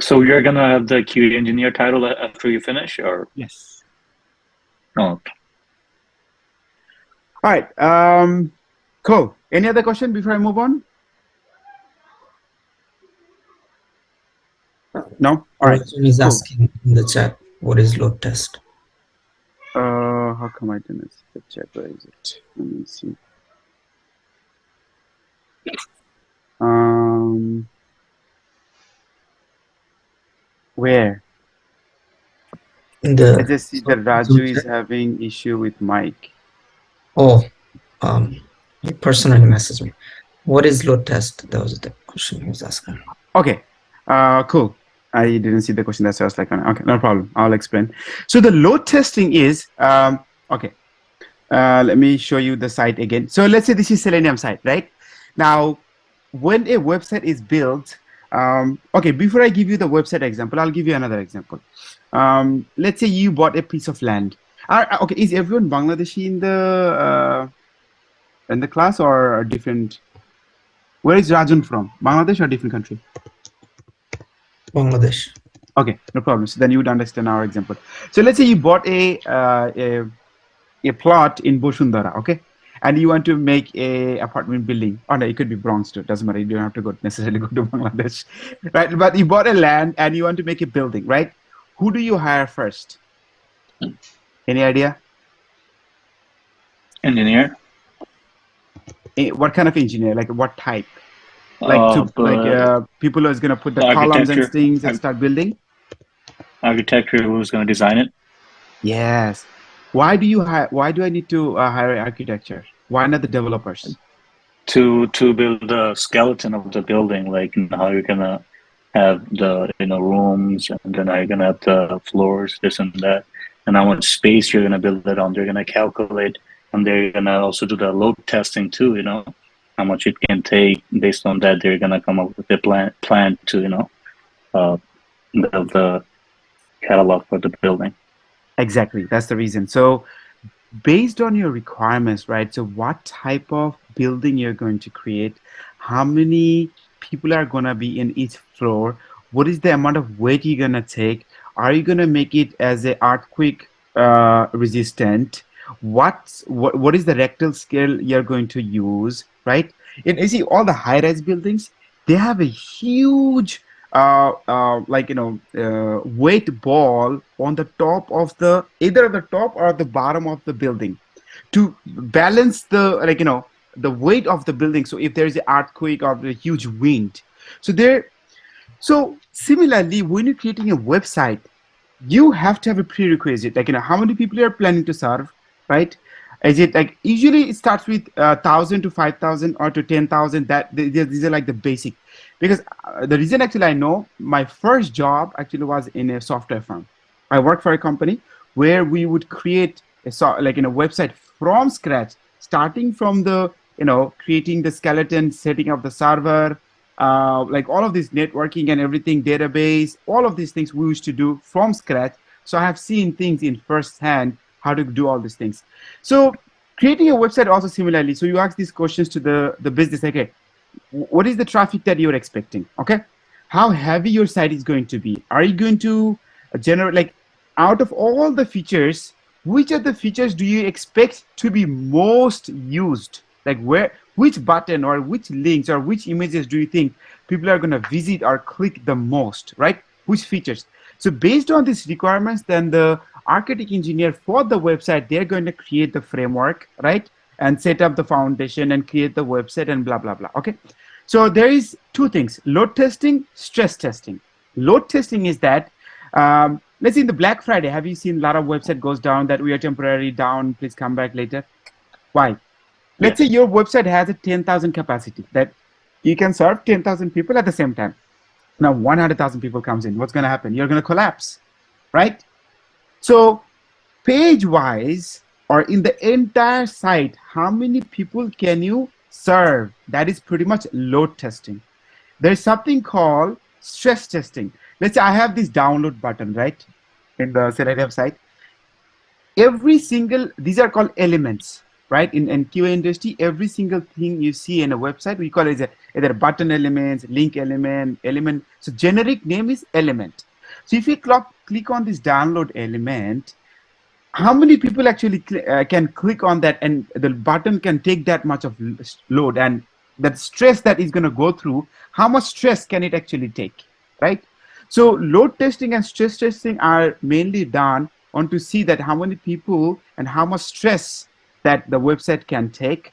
So you're gonna have the QA engineer title after you finish, or? Yes. Oh, All right. Cool. Any other question before I move on? No. All right. Arjun is Cool. asking in the chat, what is load test? How come I didn't see the chat? Where is it? Let me see. Where? In the I just see that Raju is having issue with mic. Oh, he personally messaged me. What is load test? That was the question he was asking. Okay. Cool. I didn't see the question. That's why I was like, okay, no problem. I'll explain. So the load testing is okay. Let me show you the site again. So let's say this is Selenium site, right? Now, when a website is built, okay, before I give you the website example, I'll give you another example. Let's say you bought a piece of land. Okay, is everyone Bangladeshi in the class or different? Where is Rajun from? Bangladesh or different country? Bangladesh. Okay, no problem. So then you would understand our example. So let's say you bought a plot in Boshundara, okay, and you want to make a apartment building. Oh no, it could be Bronx too. Doesn't matter. You don't have to necessarily go to Bangladesh, right? But you bought a land and you want to make a building, right? Who do you hire first? Any idea? engineer. What kind of engineer? Like what type? Like people who is gonna put the columns and things and start building. Architecture, who's gonna design it? Yes. Why do I need to hire architecture? Why not the developers? To build the skeleton of the building, like how you're gonna have the rooms, and then how you're gonna have the floors, this and that, and how much space you're gonna build it on. They're gonna calculate, and they're gonna also do the load testing too. How much it can take. Based on that, they're gonna come up with a plan to build the catalog for the building. Exactly. That's the reason. So based on your requirements, right? So what type of building you're going to create, how many people are going to be in each floor, what is the amount of weight you're going to take? Are you going to make it as a earthquake resistant? what is the rectal scale you're going to use, right? And you see all the high-rise buildings, they have a huge weight ball on the top of the either at the top or at the bottom of the building to balance the the weight of the building. So if there's an earthquake or a huge wind, so there. So similarly, when you're creating a website, you have to have a prerequisite, like how many people you're planning to serve, right? Is it like usually it starts with 1,000 to 5,000 or to 10,000? That these are like the basic, because the reason actually I know my first job actually was in a software firm. I worked for a company where we would create a website from scratch, starting from the creating the skeleton, setting up the server, like all of this networking and everything, database, all of these things we used to do from scratch. So I have seen things in first hand, how to do all these things. So creating a website also similarly. So you ask these questions to the business, like, okay, what is the traffic that you're expecting? Okay, how heavy your site is going to be? Are you going to generate, like, out of all the features, which of the features do you expect to be most used? Like which button or which links or which images do you think people are going to visit or click the most, right? Which features? So based on these requirements, then the architect engineer for the website, they're going to create the framework, right? And set up the foundation and create the website and blah, blah, blah. Okay. So there is two things: load testing, stress testing. Load testing is that, let's say in the Black Friday, have you seen a lot of website goes down that we are temporarily down, please come back later? Why? Let's say Yes. your website has a 10,000 capacity that you can serve 10,000 people at the same time. Now 100,000 people comes in. What's going to happen? You're going to collapse, right? So page wise or in the entire site, how many people can you serve? That is pretty much load testing. There's something called stress testing. Let's say I have this download button, right? In the Selenium site. These are called elements, right? In QA industry, every single thing you see in a website, we call it either button elements, link element. So generic name is element. So if you click on this download element, how many people actually can click on that and the button can take that much of load, and that stress that is going to go through, how much stress can it actually take, right? So load testing and stress testing are mainly done on to see that how many people and how much stress that the website can take.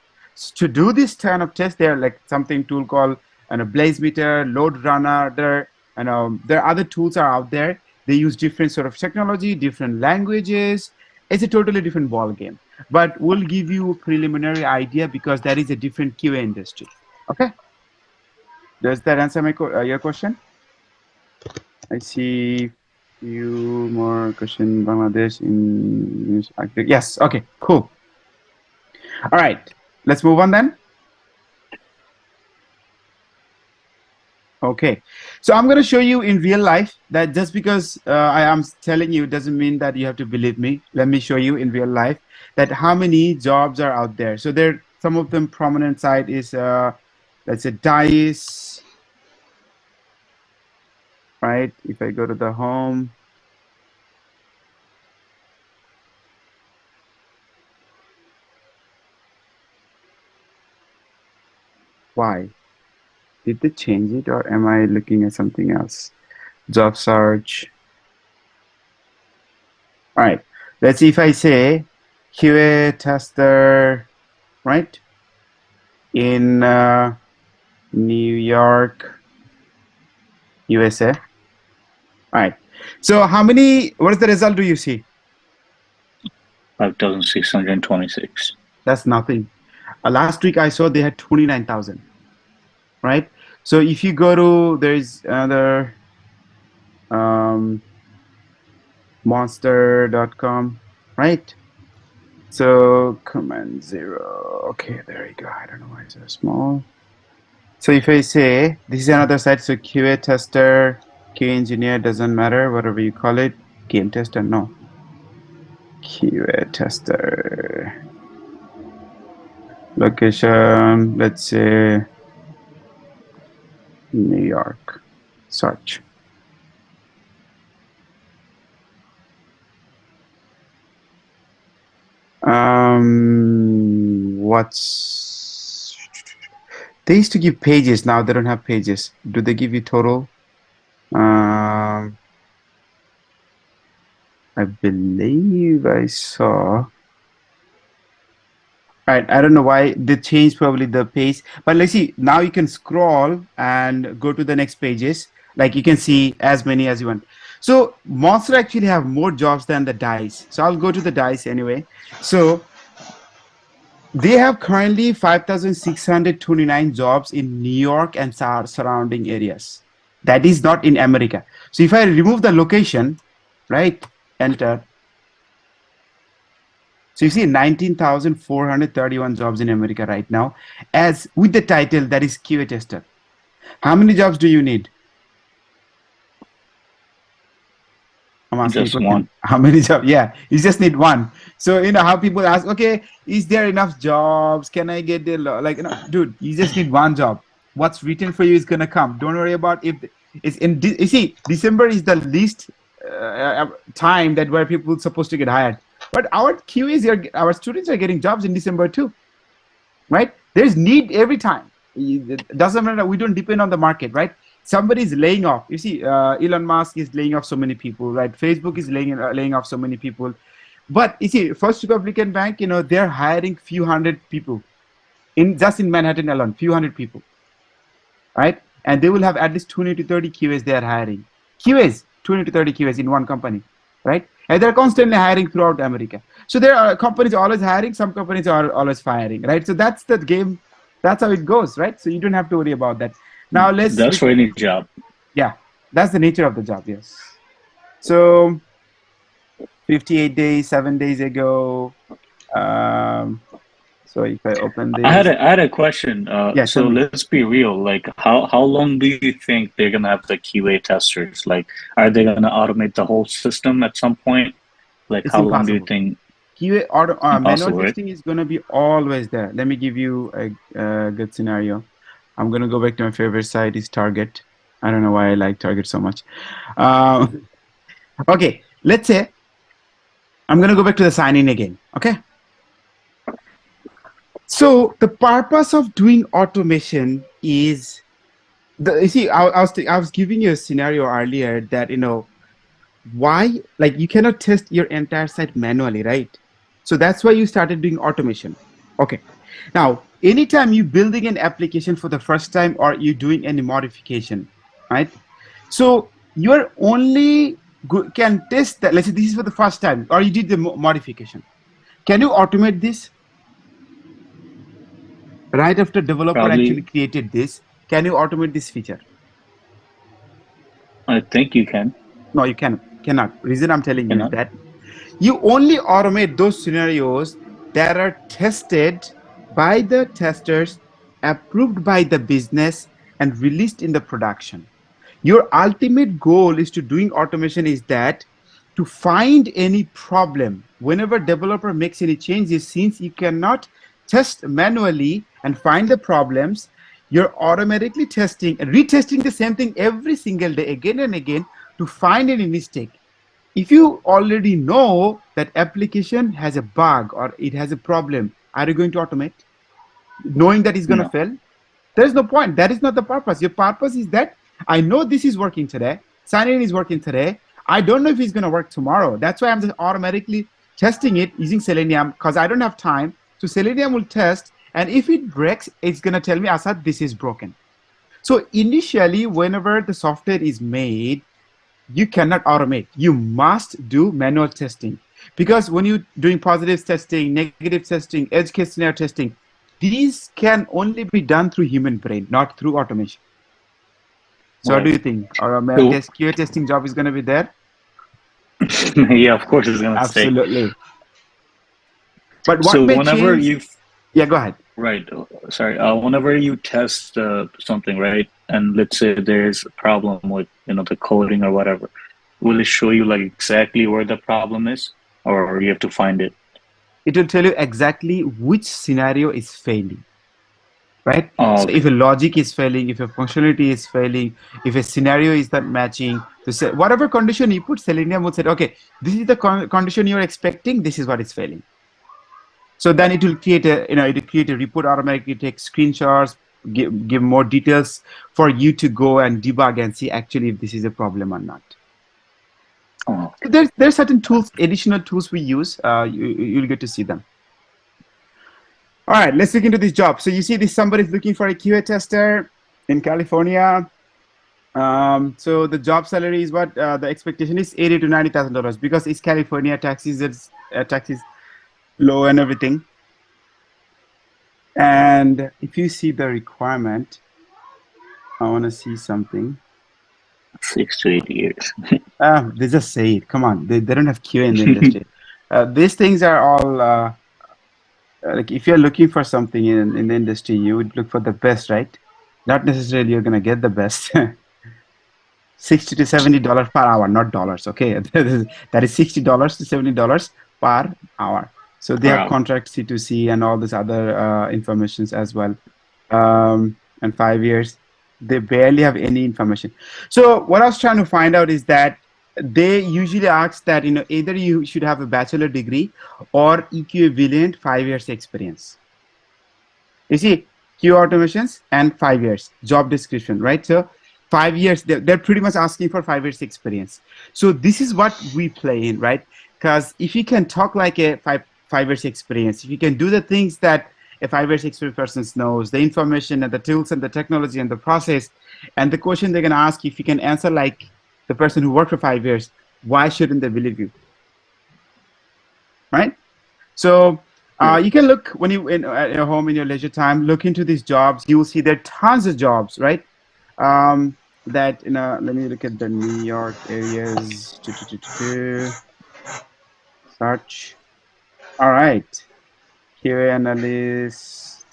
To do this kind of test, there are like something tool called Blazemeter, Load Runner. There are other tools are out there. They use different sort of technology, different languages. It's a totally different ball game, but we'll give you a preliminary idea because that is a different QA industry. Okay, does that answer your question? I see few more question. Bangladesh in yes. Okay, cool. All right, let's move on then. Okay, so I'm going to show you in real life that just because I am telling you doesn't mean that you have to believe me. Let me show you in real life that how many jobs are out there. So there, some of them prominent site is, let's say DICE, right? If I go to the home, why? Did they change it or am I looking at something else? Job search. All right, let's see if I say QA tester, right? In New York, USA. All right. So how many, what is the result do you see? 5,626. That's nothing. Last week I saw they had 29,000, right? So if you go to, there's another monster.com, right? So command 0. Okay, there you go. I don't know why it's so small. So if I say, this is another site, so QA tester, QA engineer, doesn't matter, whatever you call it, game tester, no. QA tester. Location, let's say New York. Search. What's they used to give pages. Now they don't have pages. Do they give you total? I believe I saw. Right, I don't know why they changed probably the pace, but let's see. Now you can scroll and go to the next pages. Like you can see as many as you want. So Monster actually have more jobs than the Dice. So I'll go to the Dice anyway. So they have currently 5,629 jobs in New York and surrounding areas. That is not in America. So if I remove the location, right, enter. So you see 19,431 jobs in America right now, as with the title that is QA tester. How many jobs do you need? I'm asking Just you a question. one. How many jobs? Yeah, you just need one. So you know how people ask, okay, is there enough jobs? Can I get the like? Dude, you just need one job. What's written for you is gonna come. Don't worry about if it's in. You see, December is the least time that where people supposed to get hired. But our QAs, our students are getting jobs in December too, right? There's need every time. It doesn't matter. We don't depend on the market, right? Somebody's laying off. You see, Elon Musk is laying off so many people, right? Facebook is laying off so many people. But you see, First Republican Bank, you know, they're hiring few hundred people in just in Manhattan alone, few hundred people, right? And they will have at least 20 to 30 QAs they are hiring. QAs, 20 to 30 QAs in one company, right? And they're constantly hiring throughout America. So there are companies always hiring, some companies are always firing, right? So that's the game. That's how it goes, right? So you don't have to worry about that. Now That's for any job. yeah, that's the nature of the job, yes. So 58 days, 7 days ago. So if I open this, I had a question. Yeah, So tell me. let's be real. Like, how long do you think they're gonna have the QA testers? Like, are they gonna automate the whole system at some point? Like, It's how long do you impossible. think? QA or manual Impossible, right? testing is going to be always there. Let me give you a good scenario. I'm going to go back to my favorite site is Target. I don't know why I like Target so much. Okay, let's say I'm going to go back to the sign in again. Okay. So the purpose of doing automation is you see, I was giving you a scenario earlier that, you know, why, like, you cannot test your entire site manually, right? So that's why you started doing automation. Okay. Now, anytime you're building an application for the first time or you're doing any modification, right? So you're only can test that. Let's say this is for the first time, or you did the modification. Can you automate this? Right after developer actually Probably, created this, can you automate this feature? I think you can. No, you cannot. Reason I'm telling you is Cannot. that you only automate those scenarios that are tested by the testers, approved by the business, and released in the production. Your ultimate goal is to doing automation is that to find any problem whenever developer makes any changes, since you cannot test manually and find the problems, you're automatically testing and retesting the same thing every single day again and again to find any mistake. If you already know that application has a bug or it has a problem, are you going to automate knowing that it's going to No. fail? There's no point. That is not the purpose. Your purpose is that I know this is working today, sign-in is working today, I don't know if it's going to work tomorrow. That's why I'm just automatically testing it using Selenium, because I don't have time. So Selenium will test, and if it breaks, it's going to tell me, Asad, this is broken. So initially, whenever the software is made, you cannot automate. You must do manual testing, because when you're doing positive testing, negative testing, edge case scenario testing, these can only be done through human brain, not through automation. So what do you think? Our QA testing job is going to be there? Yeah, of course it's gonna stay. Absolutely. But what So may whenever change? you Yeah, go ahead. right, sorry, whenever you test something, right, and let's say there's a problem with the coding or whatever, will it show you like exactly where the problem is, or you have to find it? It will tell you exactly which scenario is failing, right? Oh, So okay. if a logic is failing, if a functionality is failing, if a scenario is not matching, so whatever condition you put, Selenium would say, okay, this is the condition you're expecting, this is what is failing. So then it will create a, it will create a report automatically, take screenshots, give more details for you to go and debug and see actually if this is a problem or not. Oh, So there's certain tools, additional tools we use. You'll get to see them. All right, let's look into this job. So you see this, somebody's looking for a QA tester in California. So the job salary is what the expectation is $80,000 to $90,000 because it's California, taxes low and everything. And if you see the requirement, I want to see something. 6 to 8 years. They just say it. Come on, they don't have QA in the industry. These things are all like if you're looking for something in the industry, you would look for the best, right? Not necessarily you're gonna get the best. $60 to $70 per hour, not dollars. Okay, that is $60 to $70 per hour. So they Per have hour. contract C2C and all this other informations as well. And 5 years, they barely have any information. So what I was trying to find out is that they usually ask that either you should have a bachelor degree or equivalent 5 years experience. You see, Q automations and 5 years job description, right? So 5 years, they're pretty much asking for 5 years experience. So this is what we play in, right? Because if you can talk like a five years experience, if you can do the things that a 5 years experience person knows, the information and the tools and the technology and the process, and the question they're gonna ask, if you can answer like the person who worked for 5 years, why shouldn't they believe you? Right? So you can look when you at your home in your leisure time, look into these jobs. You will see there are tons of jobs, right? That let me look at the New York areas. Search. All right, QA analyst,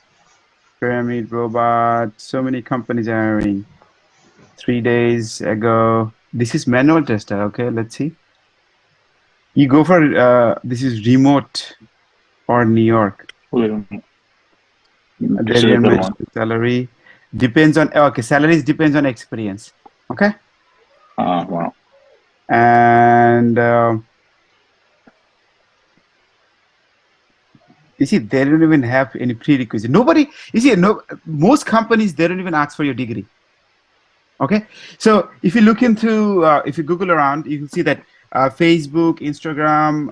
pyramid robot. So many companies are hiring. 3 days ago, this is manual tester. Okay, let's see. You go for this is remote or New York. This There is a you good mentioned one. salary depends on okay. Salaries depends on experience. Okay, Wow. and you see they don't even have any prerequisite. Nobody. You see, most companies they don't even ask for your degree. Okay, so if you look into if you Google around, you can see that Facebook, Instagram,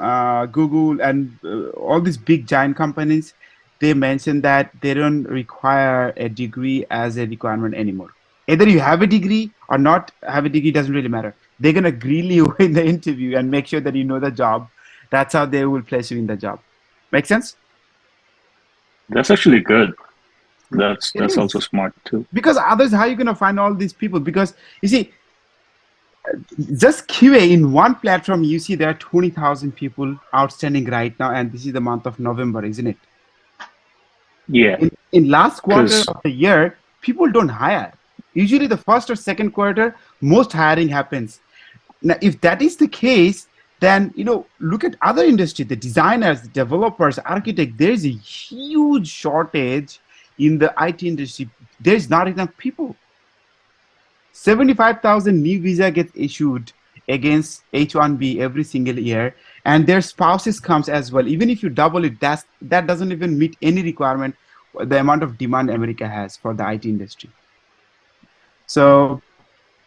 Google, and all these big giant companies, they mention that they don't require a degree as a requirement anymore. Either you have a degree or not have a degree doesn't really matter. They're gonna grill you in the interview and make sure that you know the job. That's how they will place you in the job. Make sense? That's actually good. That's It also is. smart too. Because others, how are you gonna find all these people? Because you see, just QA in one platform, you see there are 20,000 people outstanding right now, and this is the month of November, isn't it? Yeah. In last quarter 'Cause- of the year, people don't hire. Usually the first or second quarter, most hiring happens. Now, if that is the case, then look at other industry, the designers, the developers, architects. There's a huge shortage in the IT industry. There's not enough people. 75,000 new visa gets issued against H-1B every single year, and their spouses comes as well. Even if you double it, that doesn't even meet any requirement, the amount of demand America has for the IT industry. So,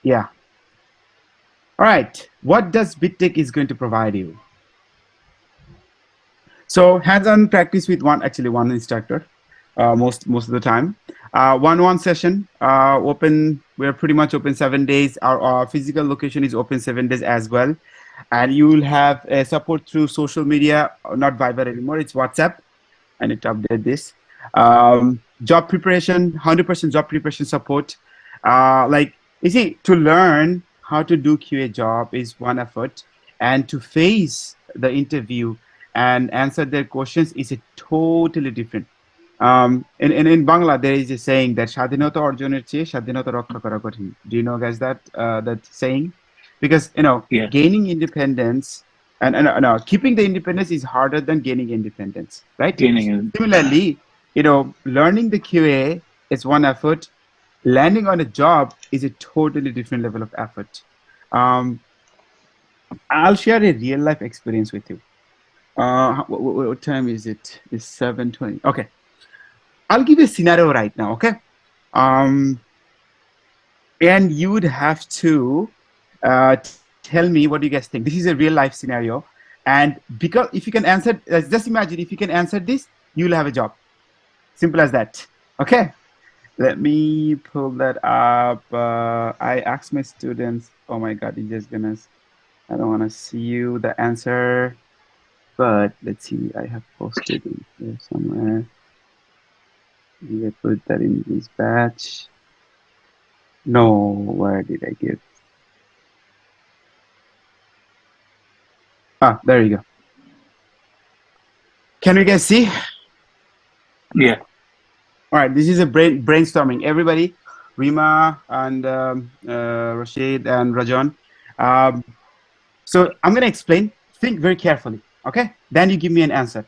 yeah. All right, what does BitTech is going to provide you? So hands-on practice with one instructor, most of the time. One-on-one session, open. We're pretty much open 7 days. Our physical location is open 7 days as well, and you will have support through social media. Not Viber anymore; it's WhatsApp. I need to update this. Job preparation, 100% job preparation support. Like you see, to learn how to do QA job is one effort, and to face the interview and answer their questions is a totally different. In Bangla, there is a saying that "Shadhinota orjoner cheye shadhinota raksha kora kothin." Do you know, guys, that saying? Because Yeah. gaining independence and keeping the independence is harder than gaining independence, right? Similarly, learning the QA is one effort. Landing on a job is a totally different level of effort. I'll share a real life experience with you. What time is it? It's 7:20. Okay. I'll give you a scenario right now, okay? And you would have to tell me what you guys think. This is a real life scenario. And because if you can answer, just imagine if you can answer this, you'll have a job. Simple as that. Okay. Let me pull that up. I asked my students, oh my God, it's just gonna, I don't want to see you the answer, but let's see, I have posted it here somewhere. Did I put that in this batch? No, where did I give? Ah, there you go. Can you guys see? Yeah. All right, this is a brainstorming. Everybody, Rima and Rashid and Rajan. So I'm going to explain. Think very carefully, okay? Then you give me an answer.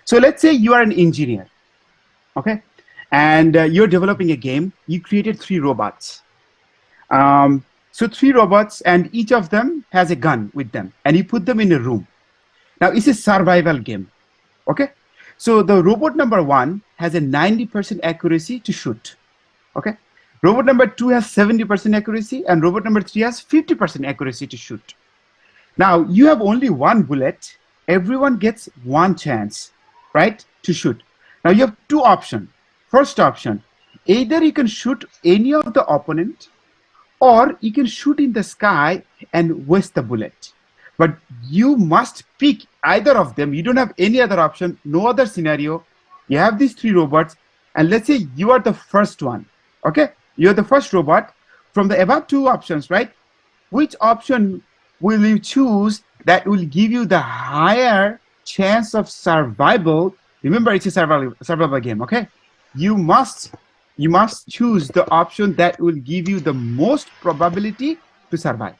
So let's say you are an engineer, okay? And you're developing a game. You created 3 robots. So 3 robots, and each of them has a gun with them, and you put them in a room. Now it's a survival game, okay? So the robot number 1 has a 90% accuracy to shoot, okay? Robot number 2 has 70% accuracy, and robot number 3 has 50% accuracy to shoot. Now you have only 1 bullet. Everyone gets 1 chance, right, to shoot. Now you have 2 options. First option, either you can shoot any of the opponent, or you can shoot in the sky and waste the bullet. But you must pick either of them. You don't have any other option, no other scenario. You have these 3 robots, and let's say you are the first one, okay? You're the first robot. From the above 2 options, right? Which option will you choose that will give you the higher chance of survival? Remember, it's a survival game, okay? You must choose the option that will give you the most probability to survive.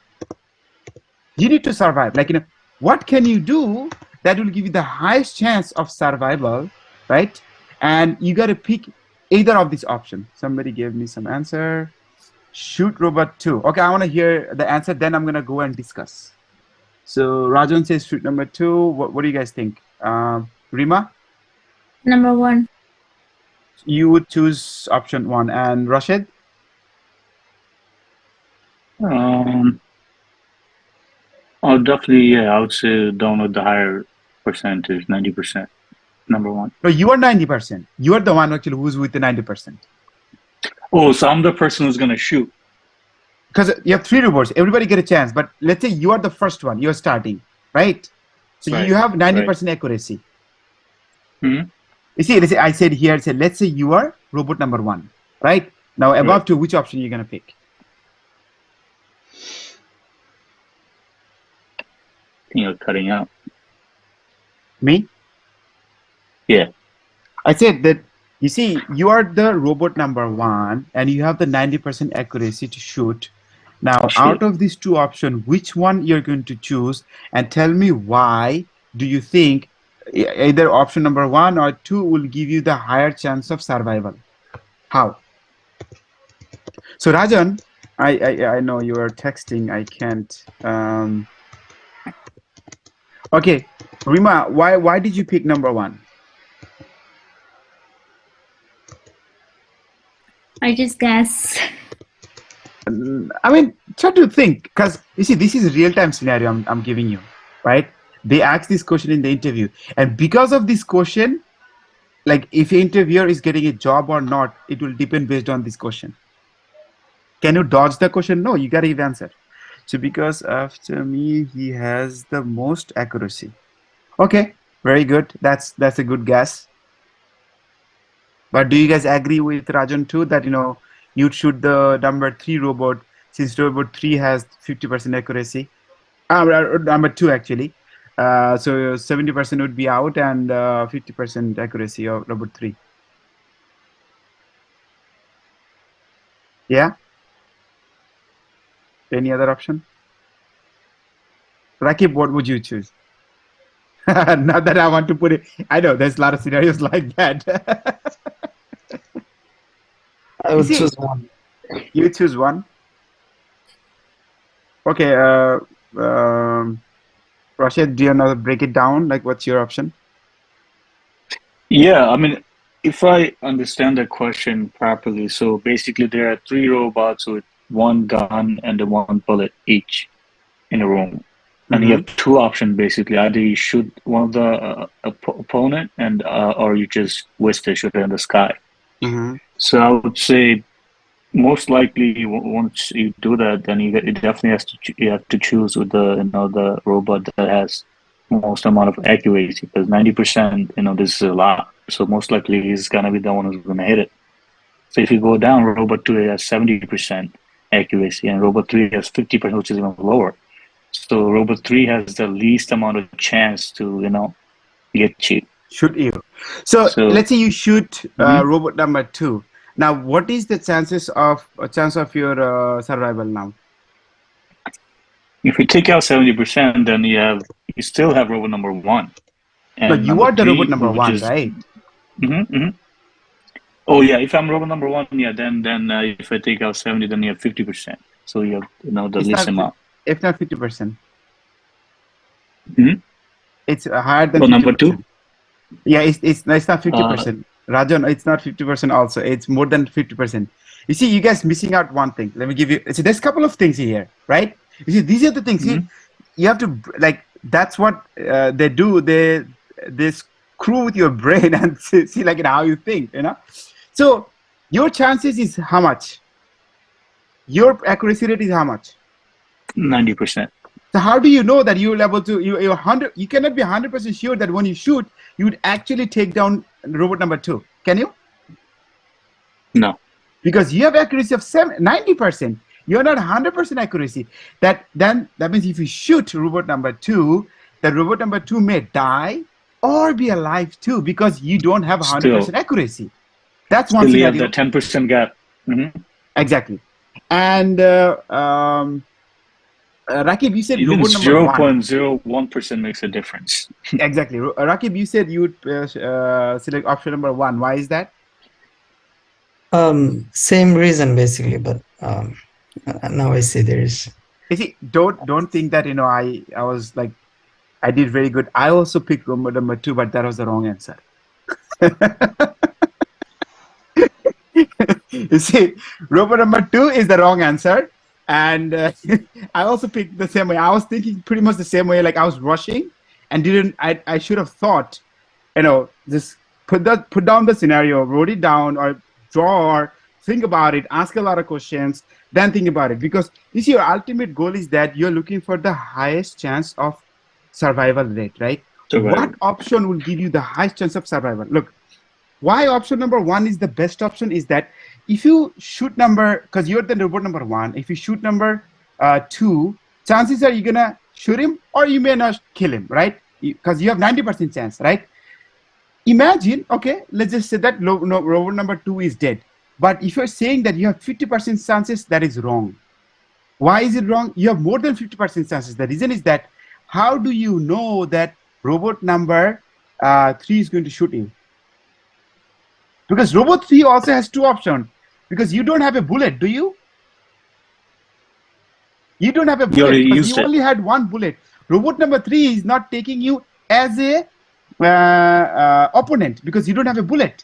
You need to survive. Like, what can you do that will give you the highest chance of survival, right? And you got to pick either of these options. Somebody gave me some answer. Shoot robot 2. Okay, I want to hear the answer. Then I'm going to go and discuss. So Rajan says shoot number 2. What do you guys think? Rima? Number 1. You would choose option 1. And Rashid? Oh, definitely, yeah. I would say down with the higher percentage, 90%. Number 1. No, you are 90%. You are the one actually who's with the 90%. Oh, so I'm the person who's gonna shoot. Because you have 3 robots, everybody get a chance. But let's say you are the first one, you're starting, right? So Right, you have 90% accuracy. Hmm? You see, I said here, let's say you are robot number 1, right? Now above 2, which option are you going to pick? I think you're cutting out. Me? Yeah. I said that, you see, you are the robot number 1 and you have the 90% accuracy to shoot. Now, out of these 2 options, which one you're going to choose, and tell me why do you think either option number 1 or 2 will give you the higher chance of survival? How? So Rajan, I know you are texting. I can't. Okay, Rima, why did you pick number 1? I just guess. I mean, try to think, because you see, this is a real-time scenario I'm giving you, right? They asked this question in the interview, and because of this question, like if an interviewer is getting a job or not, it will depend based on this question. Can you dodge the question? No, you gotta give answer. So because after me, he has the most accuracy. Okay, very good. That's a good guess. But do you guys agree with Rajan too that you'd shoot the number 3 robot, since robot 3 has 50% accuracy? Number 2 actually. So 70% would be out and 50% accuracy of robot 3. Yeah. Any other option? Rakib, what would you choose? Not that I want to put it. I know there's a lot of scenarios like that. I would choose 1. You choose 1. Okay. Rashid, do you want to break it down? Like, what's your option? Yeah, I mean, if I understand the question properly, so basically there are three robots with one gun and the one bullet each in a room. And you have two options basically. Either you shoot one of the opponent and or you just waste it, shoot it in the sky. Mm-hmm. So I would say most likely once you do that, then you definitely you have to choose with the the robot that has most amount of accuracy, because 90%, this is a lot. So most likely he's gonna be the one who's gonna hit it. So if you go down, robot 2 has 70% accuracy and robot 3 has 50%, which is even lower. So robot 3 has the least amount of chance to get you. Shoot you. So let's say you shoot Mhm. robot number 2. Now, what is the chance of your survival now? If you take out 70%, then you still have robot number 1. And But you number are the 3, robot number which 1, is right? Oh yeah, if I'm robot number 1, yeah, then if I take out 70, then you have 50%. So you have the It's least not, amount. if not 50%. Mhm. It's higher than So 50%. number 2, Yeah, it's not 50%. Rajan, it's not 50% also. It's more than 50%. You see, you guys missing out one thing. Let me give you. See, there's a couple of things here, right? You see, these are the things. See, you have to that's what they do. They screw with your brain and see like how you think. So your chances is how much? Your accuracy rate is how much? 90%. So how do you know that you're able to you're 100? You cannot be 100% sure that when you shoot, you would actually take down robot number 2. Can you? No. Because you have accuracy of 90%. You're not 100% accuracy. That means if you shoot robot number 2, the robot number 2 may die or be alive too, because you don't have 100% accuracy. That's one Still you have scenario. the 10% gap. Exactly. And Rakib, you said Even robot number 1. 0.01% makes a difference. Exactly. Rakib, you said you would select option number 1. Why is that? Same reason basically, but now I see there is. You see, don't think that I was like I did very good. I also picked robot number 2, but that was the wrong answer. You see, robot number 2 is the wrong answer, and I also picked the same way. I was thinking pretty much the same way. Like I was rushing, and didn't. I should have thought, just put down the scenario, wrote it down, or draw, or think about it, ask a lot of questions, then think about it. Because you see, your ultimate goal is that you're looking for the highest chance of survival rate, right? Survival. What option will give you the highest chance of survival? Look, why option number 1 is the best option is that if you shoot because you're the robot number 1, if you shoot number 2, chances are you're gonna shoot him or you may not kill him, right? Because you have 90% chance, right? Imagine, okay, let's just say that robot number 2 is dead. But if you're saying that you have 50% chances, that is wrong. Why is it wrong? You have more than 50% chances. The reason is that how do you know that robot number 3 is going to shoot you? Because robot 3 also has 2 options. Because you don't have a bullet, do you? You don't have a bullet because you only had 1 bullet. Robot number 3 is not taking you as a opponent because you don't have a bullet.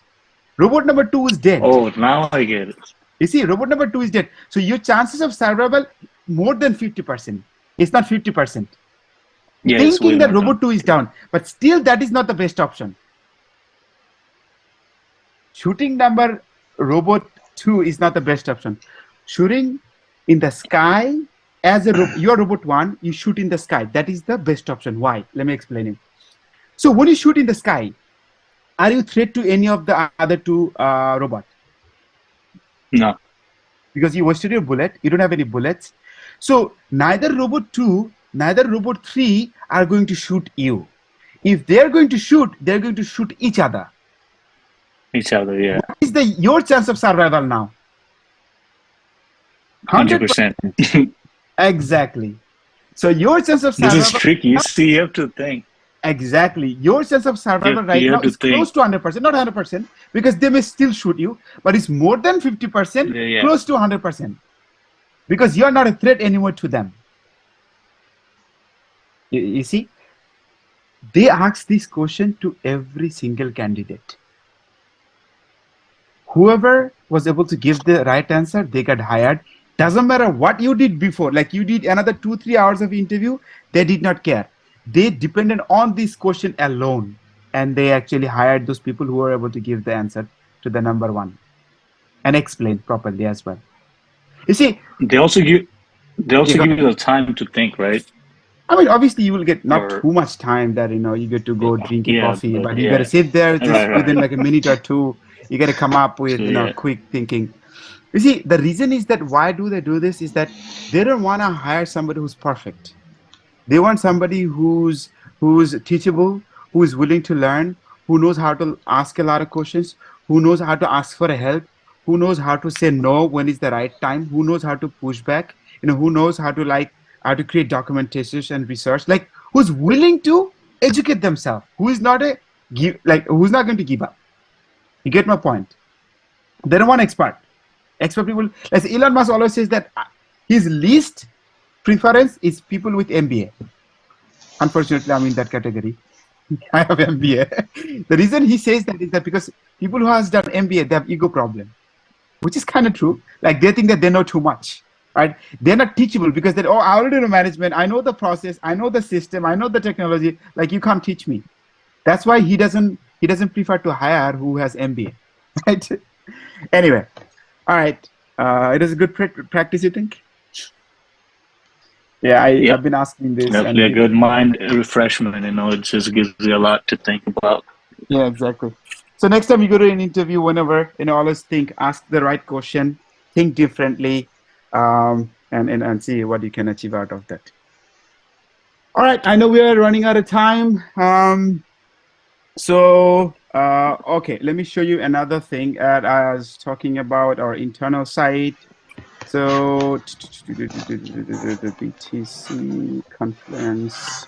Robot number 2 is dead. Oh, now I get it. You see, robot number 2 is dead. So your chances of survival more than 50%. It's not 50%. Yeah, Thinking that robot 2 is down, but still that is not the best option. Shooting number robot 2 is not the best option. Shooting in the sky as your robot 1, you shoot in the sky. That is the best option. Why? Let me explain it. So when you shoot in the sky, are you threat to any of the other 2 robots? No. Because you wasted your bullet. You don't have any bullets. So neither robot 2, neither robot 3 are going to shoot you. If they're going to shoot, they're going to shoot each other. Each other, yeah. What is your chance of survival now? 100%. Exactly. So your chance of survival. This is tricky. You see, you have to think. Exactly. Your chance of survival right now is close to 100%, not 100%, because they may still shoot you, but it's more than 50%, close to 100%, because you're not a threat anymore to them. You see? They ask this question to every single candidate. Whoever was able to give the right answer, they got hired. Doesn't matter what you did before, like you did another 2-3 hours of interview, they did not care. They depended on this question alone, and they actually hired those people who were able to give the answer to the number one and explain properly as well. You see, They also give Yeah, you the time to think, right? I mean, obviously, you will get not Or too much time that you get to go drink a yeah, coffee, but you yeah, got to sit there just right. within like a minute or two. You got to come up with So, yeah. quick thinking. You see, the reason is that why do they do this is that they don't want to hire somebody who's perfect. They want somebody who's teachable, who is willing to learn, who knows how to ask a lot of questions, who knows how to ask for a help, who knows how to say no when it's the right time, who knows how to push back, who knows how to how to create documentation and research, like who's willing to educate themselves, who is not who's not going to give up. You get my point? They don't want expert. Expert people, as Elon Musk always says that his least preference is people with MBA. Unfortunately, I'm in that category. I have MBA. The reason he says that is that because people who has done MBA, they have ego problem, which is kind of true. Like they think that they know too much, right? They're not teachable because they, I already know management. I know the process. I know the system. I know the technology. Like you can't teach me. That's why he doesn't prefer to hire who has MBA, right? Anyway, all right. It is a good practice, you think? Yeah, I've been asking this. Definitely a good mind refreshment. It just gives you a lot to think about. Yeah, exactly. So next time you go to an interview, whenever, always ask the right question, think differently, and see what you can achieve out of that. All right, I know we are running out of time. Okay, let me show you another thing that I was talking about, our internal site. So the BTC conference.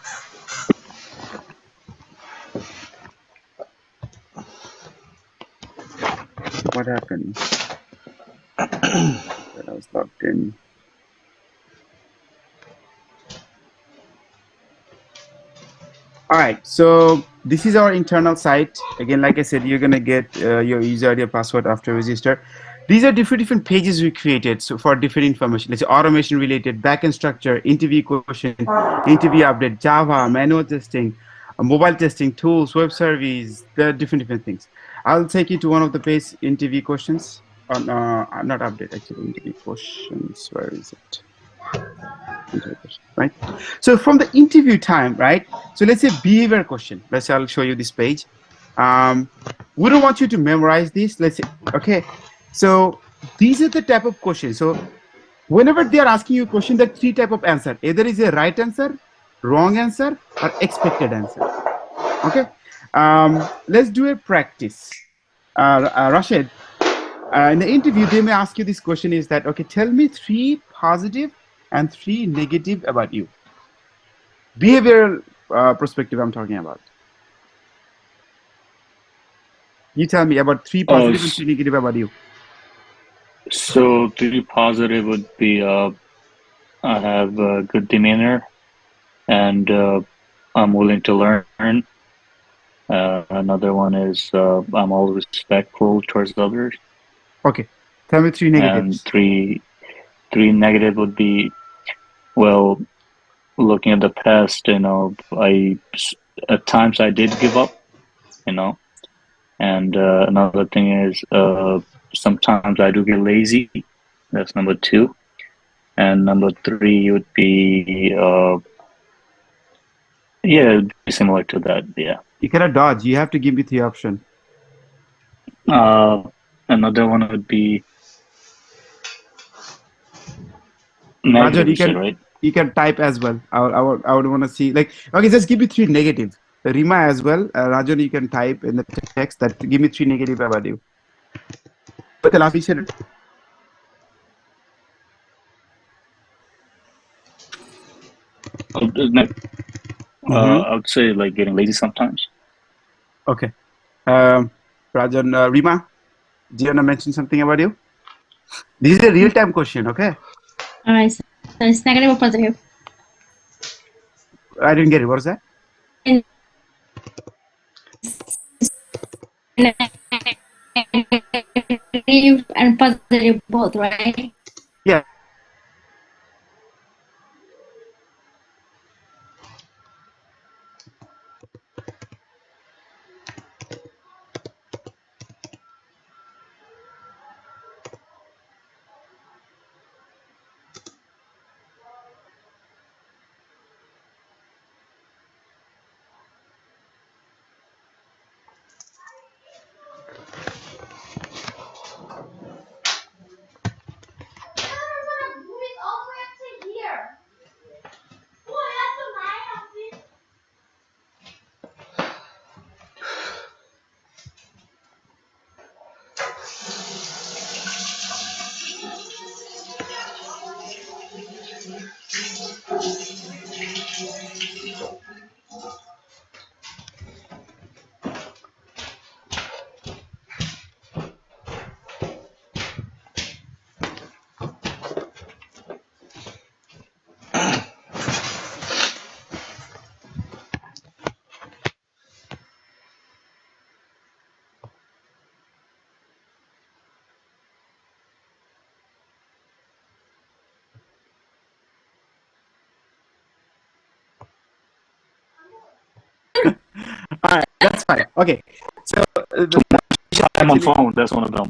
What happened? That I was logged in. All right, so this is our internal site. Again, like I said, you're gonna get your user ID, your password after register. These are different pages we created. So for different information, let's say automation related, backend structure, interview question, interview update, Java, manual testing, mobile testing, tools, web service, there are different things. I'll take you to one of the page, interview questions. Not update, actually, interview questions. Where is it? Right. So from the interview time, right? So let's say behavior question. Let's say I'll show you this page. We don't want you to memorize this. Let's say, okay. So these are the type of questions. So whenever they are asking you a question, there are three type of answer. Either is a right answer, wrong answer, or expected answer. Okay. Let's do a practice. Rashid, in the interview, they may ask you this question is that, okay, tell me 3 positive and 3 negative about you. Behavioral perspective I'm talking about. You tell me about 3 positive and 3 negative about you. So 3 positive would be I have a good demeanor and I'm willing to learn. Another one is I'm always respectful towards others. Okay, tell me 3 negatives. And 3 negative would be, well, looking at the past, I at times I did give up, and another thing is sometimes I do get lazy. That's number 2, and number 3 would be similar to that. Yeah. You cannot dodge. You have to give me 3 options. Another one would be negative. Roger, you can type as well. I would want to see, like, okay, just give me 3 negative. Rima as well. Rajan, you can type in the text that give me 3 negative about you. But the last said I would say like getting lazy sometimes. Okay. Rajan, Rima, do you want to mention something about you? This is a real-time question, okay? All right. So it's negative or positive? I didn't get it. What was that? negative and positive both, right? Yeah. All right, that's fine. Okay. So I'm on phone. That's one of them.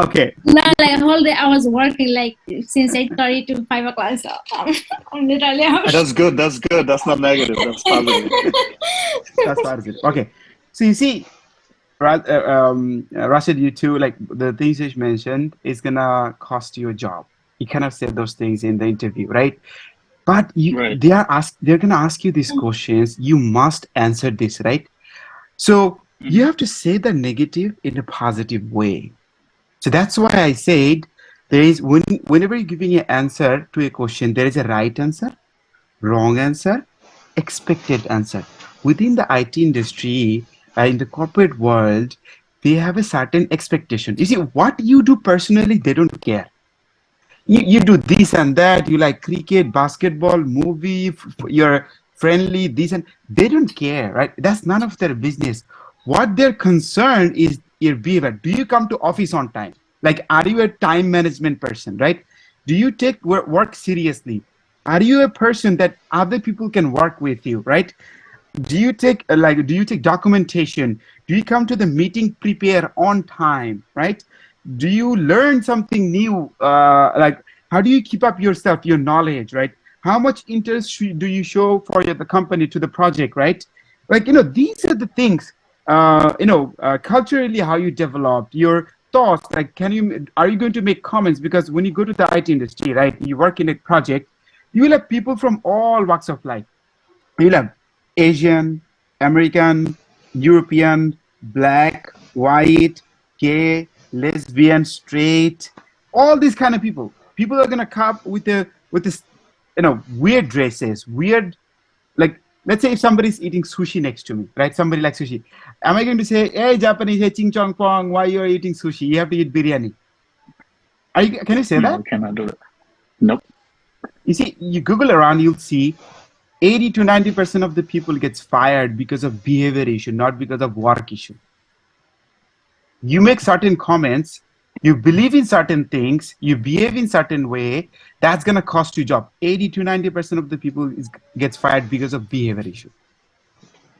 okay. No, like whole day I was working like since 8:30 to 5 o'clock. So I'm literally out. That's good. That's good. That's not negative. That's positive. That's positive. Okay. So you see, Rashid, you too, like the things you mentioned is gonna cost you a job. You cannot say those things in the interview, right? But Right. they're gonna ask you these questions. You must answer this, right? So you have to say the negative in a positive way. So that's why I said whenever you're giving an answer to a question, there is a right answer, wrong answer, expected answer. Within the IT industry, in the corporate world, they have a certain expectation. You see, what you do personally, they don't care. You do this and that, you like cricket, basketball, movie, you're friendly, this and they don't care, right? That's none of their business. What they're concerned is your behavior. Do you come to office on time? Like, are you a time management person, right? Do you take work seriously? Are you a person that other people can work with you, right? Do you take documentation? Do you come to the meeting prepare on time, right? Do you learn something new? Like, how do you keep up yourself, your knowledge, right? How much interest do you show for the company to the project, right? Like, these are the things, culturally, how you develop your thoughts. Like, are you going to make comments? Because when you go to the IT industry, right, you work in a project, you will have people from all walks of life. You'll have Asian, American, European, black, white, gay, lesbian, straight, all these kind of people. People are gonna come with this, weird dresses, weird, like, let's say if somebody's eating sushi next to me, right? Somebody likes sushi. Am I going to say, hey, Japanese, hey, ching chong pong, why you're eating sushi? You have to eat biryani. Can you say No, that? we cannot do that. Nope. You see, you Google around, you'll see 80 to 90% of the people gets fired because of behavior issue, not because of work issue. You make certain comments, you believe in certain things, you behave in certain way, that's going to cost you job. 80 to 90% of the people gets fired because of behavior issue,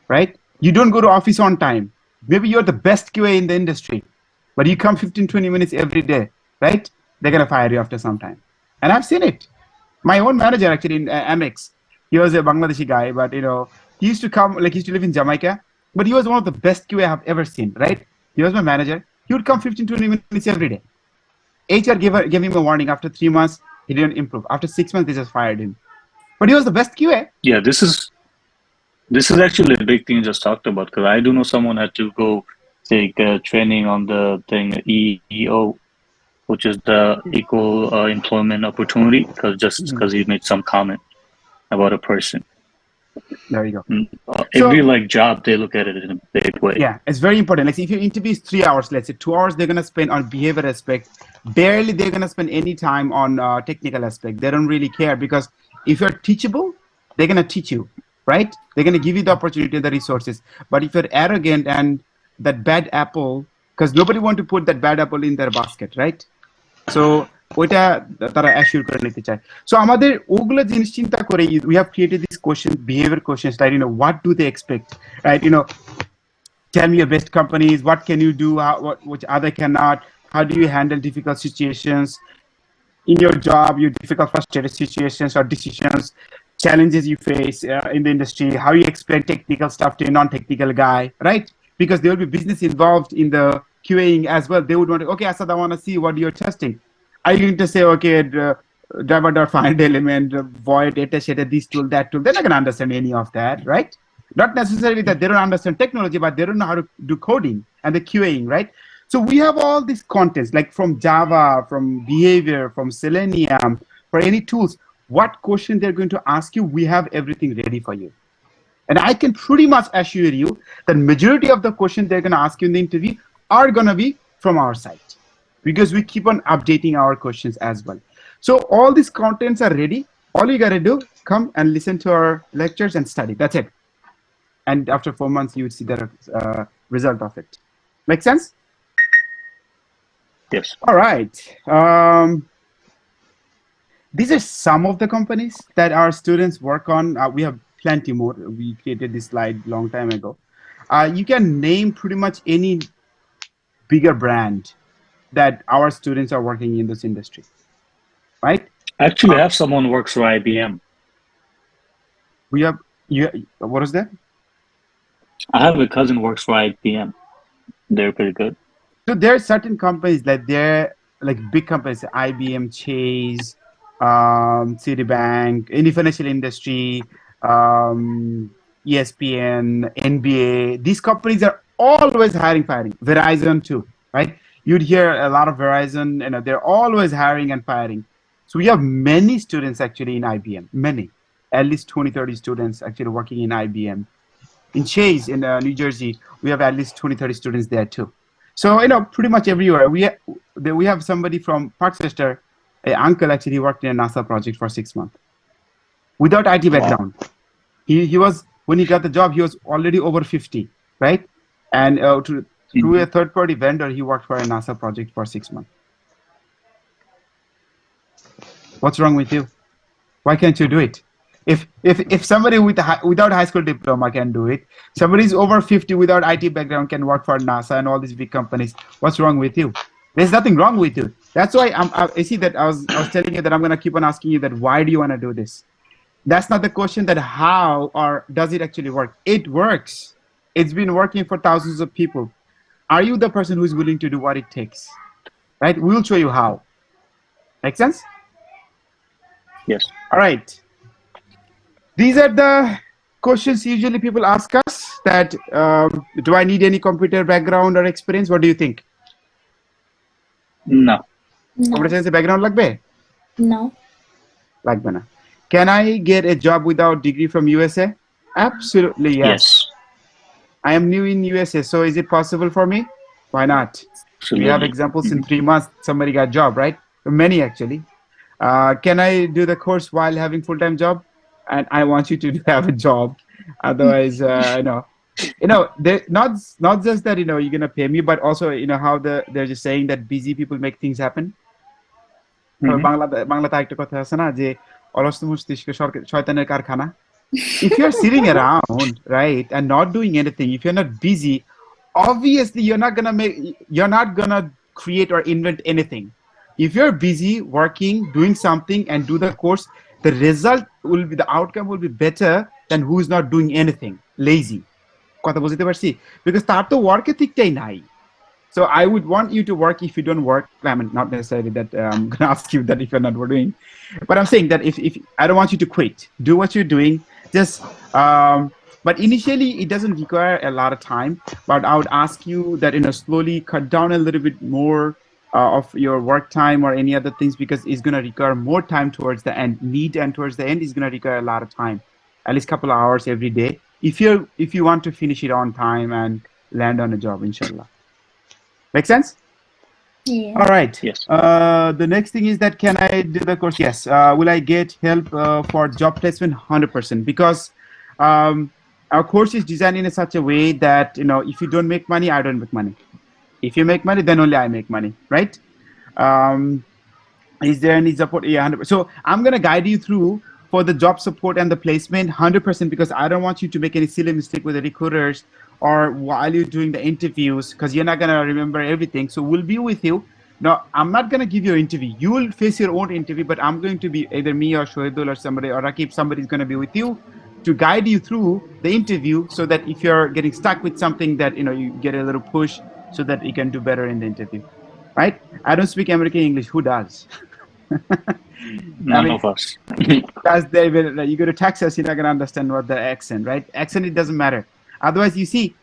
right? You don't go to office on time. Maybe you're the best QA in the industry, but you come 15, 20 minutes every day, right? They're going to fire you after some time. And I've seen it. My own manager actually in Amex, he was a Bangladeshi guy, but he used to come, like he used to live in Jamaica, but he was one of the best QA I have ever seen, right? He was my manager. He would come 15, 20 minutes every day. HR gave him a warning. After 3 months, he didn't improve. After 6 months, they just fired him. But he was the best QA. Yeah, this is actually a big thing you just talked about, because I do know someone had to go take training on the thing EEO, which is the equal employment opportunity, because he made some comment about a person. There you go. Every job, they look at it in a big way. Yeah, it's very important. Like, if your interview is 3 hours, let's say 2 hours, they're gonna spend on behavior aspect. Barely they're gonna spend any time on technical aspect. They don't really care, because if you're teachable, they're gonna teach you. right? They're going to give you the opportunity and the resources. But if you're arrogant and that bad apple, because nobody want to put that bad apple in their basket, right? So ওইটা তারা assure করে নিতে চায়। So আমাদের ওগুলো জিনিস চিন্তা করে we have created these questions, behavior questions, like what do they expect, right? Tell me your best companies, what can you do, which other cannot, how do you handle difficult situations in your job, your difficult frustrated situations or decisions, challenges you face in the industry, how you explain technical stuff to a non-technical guy, right? Because there will be business involved in the QAing as well. They would want to, okay, Asad, I want to see what you're testing. Are you going to say, okay, driver.find element, void, data shaded, this tool, that tool? They're not going to understand any of that, right? Not necessarily that they don't understand technology, but they don't know how to do coding and the QAing, right? So we have all these contents, like from Java, from behavior, from Selenium, for any tools. What question they're going to ask you, we have everything ready for you. And I can pretty much assure you that majority of the questions they're going to ask you in the interview are going to be from our site, because we keep on updating our questions as well. So all these contents are ready. All you got to do, come and listen to our lectures and study. That's it. And after 4 months, you would see the result of it. Make sense? Yes. All right. These are some of the companies that our students work on. We have plenty more. We created this slide long time ago. You can name pretty much any bigger brand that our students are working in this industry, right? Actually, I have someone who works for IBM. We have, what is that? I have a cousin who works for IBM. They're pretty good. So there are certain companies that they're like big companies, IBM, Chase, Citibank, any financial industry, ESPN, NBA. These companies are always hiring. Verizon too, right? You'd hear a lot of Verizon, they're always hiring and firing. So we have many students actually in IBM, many, at least 20, 30 students actually working in IBM. In Chase in New Jersey, we have at least 20, 30 students there too. So, pretty much everywhere. We have somebody from Parkchester, an uncle actually worked in a NASA project for 6 months without IT background. He was, when he got the job, he was already over 50, right? And through a third-party vendor, he worked for a NASA project for 6 months. What's wrong with you? Why can't you do it? If somebody without high school diploma can do it, somebody's over 50 without IT background can work for NASA and all these big companies. What's wrong with you? There's nothing wrong with you. That's why I see that I was telling you that I'm gonna keep on asking you that why do you want to do this? That's not the question that how or does it actually work? It works. It's been working for thousands of people. Are you the person who's willing to do what it takes? Right? We'll show you how. Make sense? Yes. All right. These are the questions usually people ask us that, do I need any computer background or experience? What do you think? No. Computer science background লাগবে? No. লাগবে না. Can I get a job without degree from USA? Absolutely yes. I am new in USA, so is it possible for me? Why not? Absolutely. We have examples in 3 months, somebody got job, right? Many actually. Can I do the course while having full-time job? And I want you to have a job. Otherwise, they're not just that, you're going to pay me, but also, how they're just saying that busy people make things happen. বাংলাতে একটা কথা আছে না যে অলস মস্তিষ্ক শয়তানের কারখানা. If you're sitting around, right, and not doing anything, if you're not busy, obviously you're not gonna create or invent anything. If you're busy working, doing something and do the course, the outcome will be better than who's not doing anything, lazy. কথা বুঝতে পারছি? Because তার তো work ethicটাই নাই. So I would want you to work. If you don't work, I mean, not necessarily that I'm gonna ask you that if you're not doing, but I'm saying that if I don't want you to quit, do what you're doing. Just but initially it doesn't require a lot of time. But I would ask you that slowly cut down a little bit more of your work time or any other things, because it's gonna require more time towards the end. And towards the end is gonna require a lot of time, at least a couple of hours every day. If you want to finish it on time and land on a job, inshallah. Make sense? Yeah. All right. Yes. The next thing is that can I do the course? Yes. Will I get help for job placement? 100%. Because Our course is designed in such a way that, if you don't make money, I don't make money. If you make money, then only I make money, right? Is there any support? Yeah, 100%. So I'm going to guide you through for the job support and the placement 100%, because I don't want you to make any silly mistake with the recruiters or while you're doing the interviews, because you're not going to remember everything. So we'll be with you. No, I'm not going to give you an interview. You will face your own interview, but I'm going to be either me or Shoaibul or somebody or Rakib, somebody's going to be with you to guide you through the interview, so that if you're getting stuck with something, that you get a little push so that you can do better in the interview, right? I don't speak American English. Who does? None of us. Because you go to Texas, you're not going to understand what the accent, right? Accent, it doesn't matter. Otherwise, you see,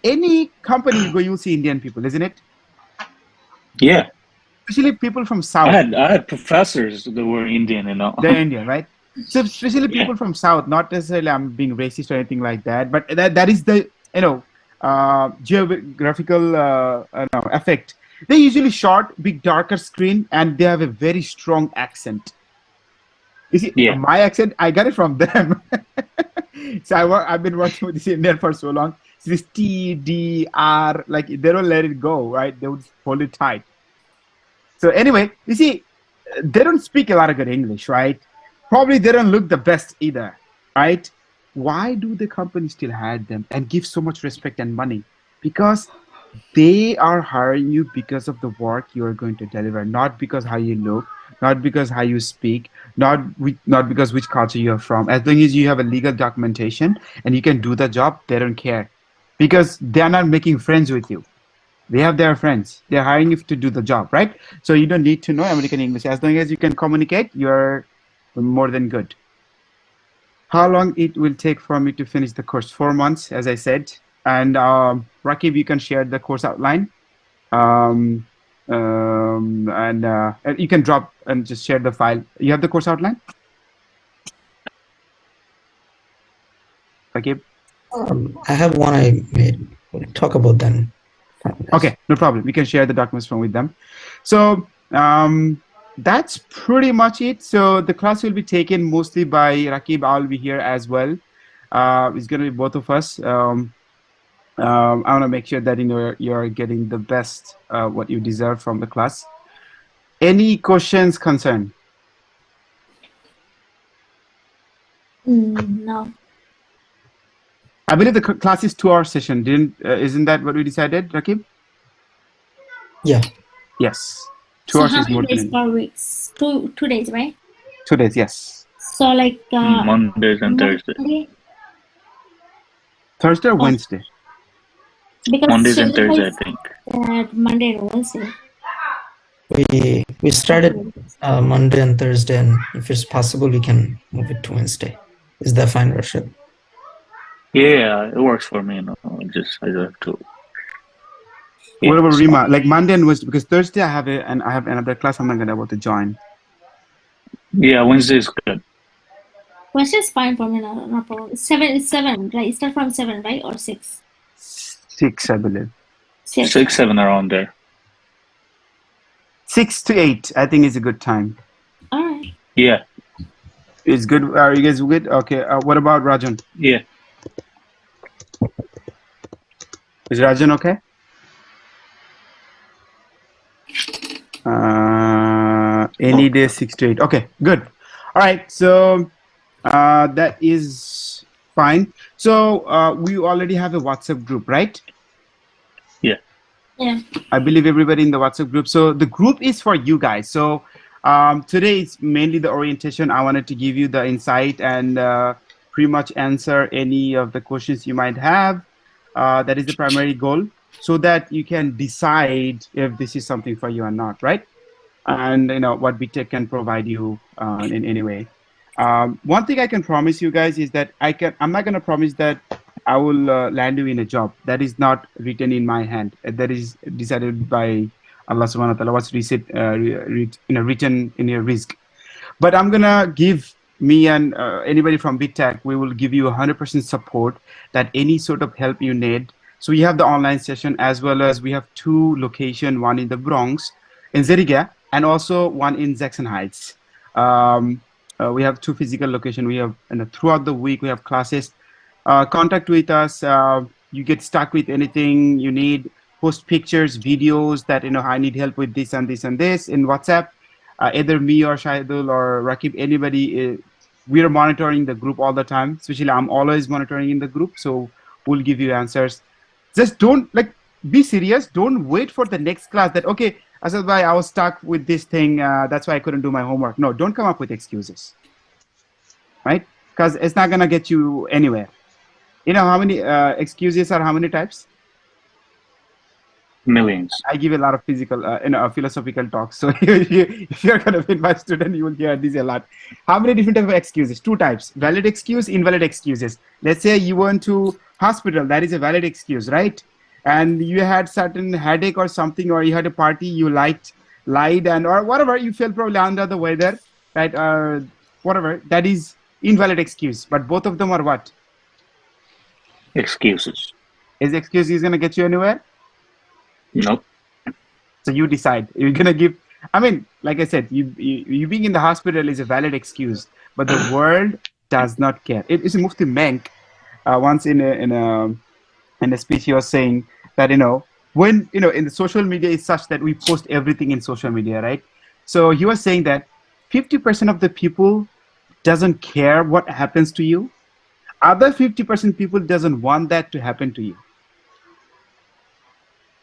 any company you go, you'll see Indian people, isn't it? Yeah, Especially people from South. I had professors that were Indian, They're Indian, right? So especially people from South, not necessarily I'm being racist or anything like that, but that is the geographical effect. They're usually short, big, darker screen, and they have a very strong accent. You see, Yeah. my accent, I got it from them. So I've been working with this Indian for so long. So this T, D, R, like they don't let it go, right? They would hold it tight. So anyway, you see, they don't speak a lot of good English, right? Probably they don't look the best either, right? Why do the company still hire them and give so much respect and money? Because they are hiring you because of the work you are going to deliver, not because how you look, not because how you speak, not because which culture you are from. As long as you have a legal documentation and you can do the job, they don't care, because they are not making friends with you. They have their friends. They're hiring you to do the job, right? So you don't need to know American English. As long as you can communicate, you're more than good. How long it will take for me to finish the course? 4 months, as I said. And Rakib, you can share the course outline. And you can drop and just share the file. You have the course outline? Rakib? I have one I made. We'll talk about then. Okay, no problem. We can share the documents from with them. So that's pretty much it. So the class will be taken mostly by Rakib. I'll be here as well. It's going to be both of us. I want to make sure that you're getting the best what you deserve from the class. Any questions, concern? No. I believe the class is 2-hour session. Isn't that what we decided, Rakib? Yeah. Yes. 2 So hours how is more many days than per week? 2 days, right? 2 days. Yes. So like Mondays and Thursdays. Monday? Thursday or Wednesday? Because Mondays and Shilpa Thursday, I is think. at Monday and Wednesday. We started Monday and Thursday, and if it's possible, we can move it to Wednesday. Is that fine, Rashid? Yeah, it works for me. I just have to. What about so- Rima? Like Monday and Wednesday, because Thursday I have another class I'm not gonna be able to join. Yeah, Wednesday is good. Wednesday is fine for me. No problem. It's seven, right? It start from 7, right? Or 6? 6, I believe. 6. 6, 7 around there. 6 to 8, I think is a good time. All right. Yeah, It's good. Are you guys good? Okay. What about Rajan? yeah. Is Rajan okay? Any day 6 to 8. Okay, good. All right. So that is fine. So we already have a WhatsApp group, right? Yeah. I believe everybody in the WhatsApp group. So the group is for you guys. So today is mainly the orientation. I wanted to give you the insight and pretty much answer any of the questions you might have. That is the primary goal, so that you can decide if this is something for you or not, right? And what BTech can provide you in any way. One thing I can promise you guys is that I'm not going to promise that I will land you in a job. That is not written in my hand. That is decided by Allah subhanahu wa ta'ala. What's written in your risk. But I'm going to give me and anybody from BTech, we will give you 100% support that any sort of help you need. So we have the online session, as well as we have 2 locations, one in the Bronx, in Zeriga, and also one in Jackson Heights. We have 2 physical locations. We have throughout the week, we have classes contact with us. You get stuck with anything you need. Post pictures, videos that I need help with this and this and this in WhatsApp. Either me or Shahidul or Rakib, anybody. We are monitoring the group all the time. Especially, I'm always monitoring in the group, so we'll give you answers. Just don't be serious. Don't wait for the next class. That okay, Asad bhai, I was stuck with this thing. That's why I couldn't do my homework. No, don't come up with excuses, right? Because it's not gonna get you anywhere. You know how many excuses are how many types? Millions. I give a lot of philosophical talks. So if you're going to be my student, you will hear this a lot. How many different types of excuses? Two types: valid excuse, invalid excuses. Let's say you went to hospital. That is a valid excuse, right? And you had certain headache or something, or you had a party, you lied, and or whatever. You felt probably under the weather, right? Whatever. That is invalid excuse. But both of them are what? Excuses. Is the excuse going to get you anywhere? Nope. So you decide. You're gonna give. I mean, like I said, you being in the hospital is a valid excuse, but the world does not care. It's Mufti Menk once in a speech he was saying that when in the social media is such that we post everything in social media, right? So he was saying that 50% of the people doesn't care what happens to you. Other 50% people doesn't want that to happen to you.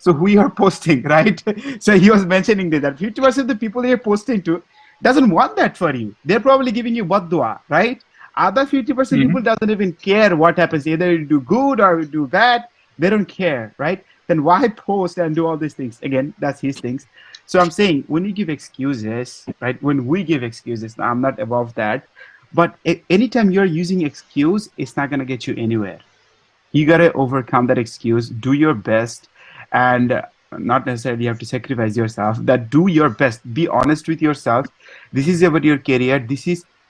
So who you are posting, right? So he was mentioning that 50% of the people you're posting to doesn't want that for you. They're probably giving you bad dua, right? Other 50% people doesn't even care what happens. Either you do good or you do bad. They don't care, right? Then why post and do all these things? Again, that's his things. So I'm saying when you give excuses, right? When we give excuses, I'm not above that. But anytime you're using excuse, it's not going to get you anywhere. You got to overcome that excuse. Do your best. And not necessarily you have to sacrifice yourself. That do your best. Be honest with yourself. This is about your career.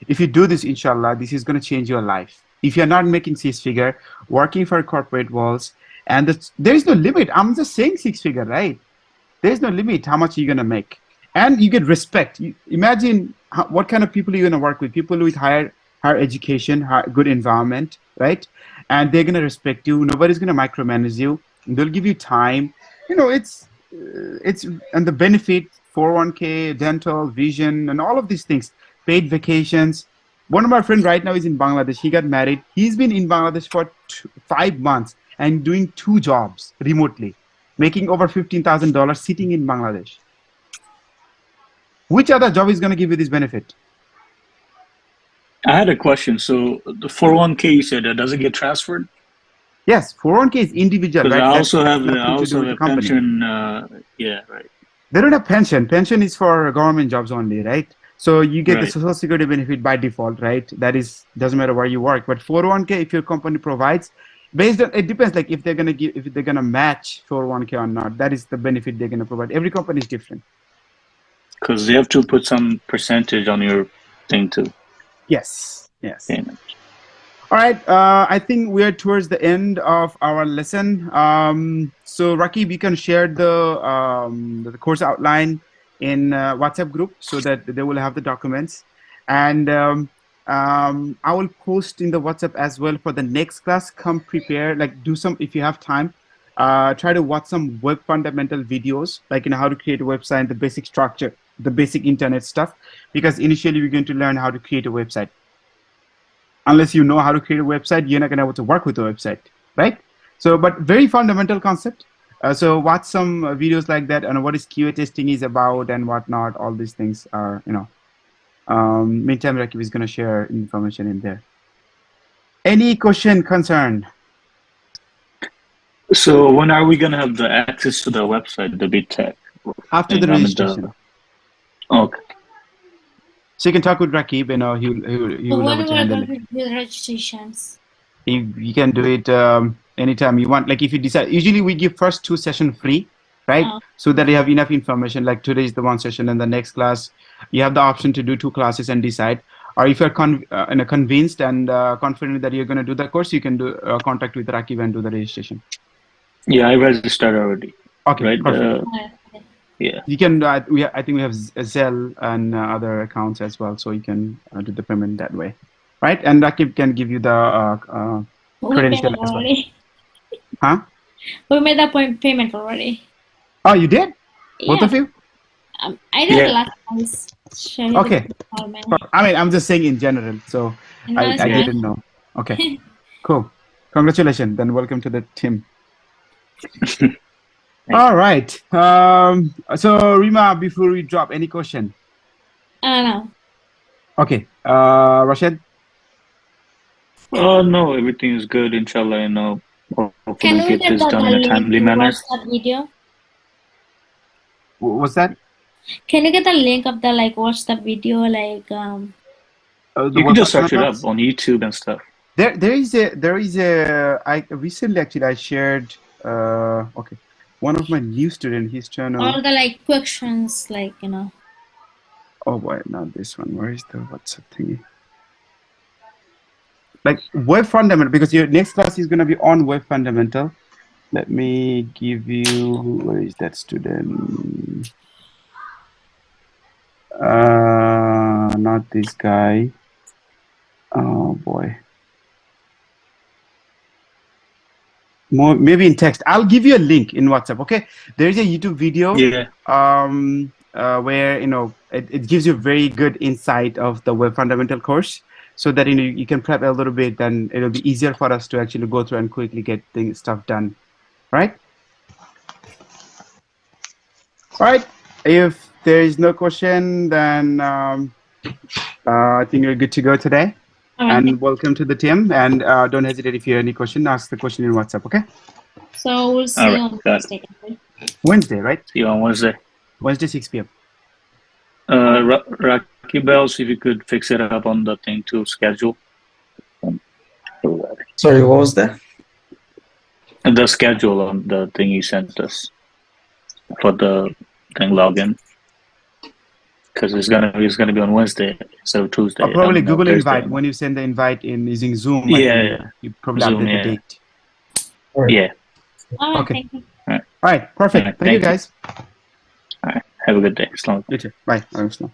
If you do this, inshallah, this is going to change your life. If you're not making 6-figure, working for corporate walls, and there is no limit. I'm just saying 6-figure, right? There's no limit how much you're going to make. And you get respect. Imagine what kind of people you're going to work with. People with higher education, good environment, right? And they're going to respect you. Nobody's going to micromanage you. They'll give you time. It's and the benefit, 401k, dental, vision, and all of these things, paid vacations. One of my friends right now is in Bangladesh. He got married. He's been in Bangladesh for 5 months and doing 2 jobs remotely, making over $15,000 sitting in Bangladesh. Which other job is going to give you this benefit? I had a question. So the 401k, you said, does it get transferred? Yes, 401k is individual. Because right? I also have a a pension. Yeah, right. They don't have pension. Pension is for government jobs only, right? So you get the Social Security benefit by default, right? That doesn't matter where you work. But 401k, if your company provides, based on it depends. Like if they're gonna match 401k or not, that is the benefit they're gonna provide. Every company is different. Because they have to put some percentage on your thing too. Yes. Payment. All right. I think we are towards the end of our lesson. So Rakib, you can share the course outline in WhatsApp group so that they will have the documents, and I will post in the WhatsApp as well for the next class. Come prepared. Do some if you have time. Try to watch some web fundamental videos, how to create a website, the basic structure, the basic internet stuff. Because initially we're going to learn how to create a website. Unless you know how to create a website, you're not going to be able to work with the website, right? So, but very fundamental concept. So watch some videos like that and what is QA testing is about and whatnot. All these things are, meantime, Rakib is going to share information in there. Any question, concern? So when are we going to have the access to the website, the BitTech? After the registration. Okay. So you can talk with Rakib, he will when have to we're handle going to do the registrations? You can do it anytime you want. If you decide, usually we give first 2 sessions free, right? Oh. So that you have enough information. Like today is the 1 session, and the next class you have the option to do 2 classes and decide. Or if you're convinced and confident that you're going to do the course, you can do contact with Rakib and do the registration. Yeah, I registered already. Okay, right. Perfect. Yeah. You can. I think we have Zelle and other accounts as well, so you can do the payment that way, right? And Rakib can give you the We credential paid as well. already. Huh? We made that point payment already. Oh, you did? Both Yeah, of you? I did Yeah. last month. Share Okay. the installment. I mean, I'm just saying in general. So And now it's I Yeah. didn't know. Okay. Cool. Congratulations. Then welcome to the team. All right. So Rima, before we drop, any question? I don't know. Okay. Rashid? No, everything is good, inshallah, hopefully Can we get get this the done in a link timely to manner. watch that video? What's that? Can you get the link of the watch the video The You can just WhatsApp search it methods? up on YouTube and stuff. There is a I recently actually I shared okay, one of my new student, his channel. or the questions Oh boy, not this one. Where is the WhatsApp thingy? Like web fundamental, because your next class is gonna be on web fundamental. Let me give you, where is that student? Not this guy. Oh boy. More maybe in text. I'll give you a link in WhatsApp. Okay. There's a YouTube video. Yeah. Where it gives you very good insight of the web fundamental course, so that you can prep a little bit. Then it'll be easier for us to actually go through and quickly get stuff done. Right. All right. If there is no question, then I think you're good to go today. And welcome to the team. And don't hesitate, if you have any question, ask the question in WhatsApp. Okay. So we'll see All you right, on got Wednesday. Wednesday, right? See you on Wednesday. Wednesday, 6 p.m. Rocky Bells, if you could fix it up on the thing to schedule. Sorry, what was that? And the schedule on the thing you sent us for the thing login. Because it's gonna be on Wednesday instead of Tuesday. Or probably I mean, Google Thursday. Invite. When you send the invite in using Zoom, Yeah, you probably Zoom, update yeah. the date. All right. Yeah. All right, Okay. thank you. All right, perfect. All right, Thank you, thank you. guys. All right. Have a good day. Assalam alaikum. You too. Bye. Waalaikumsalam.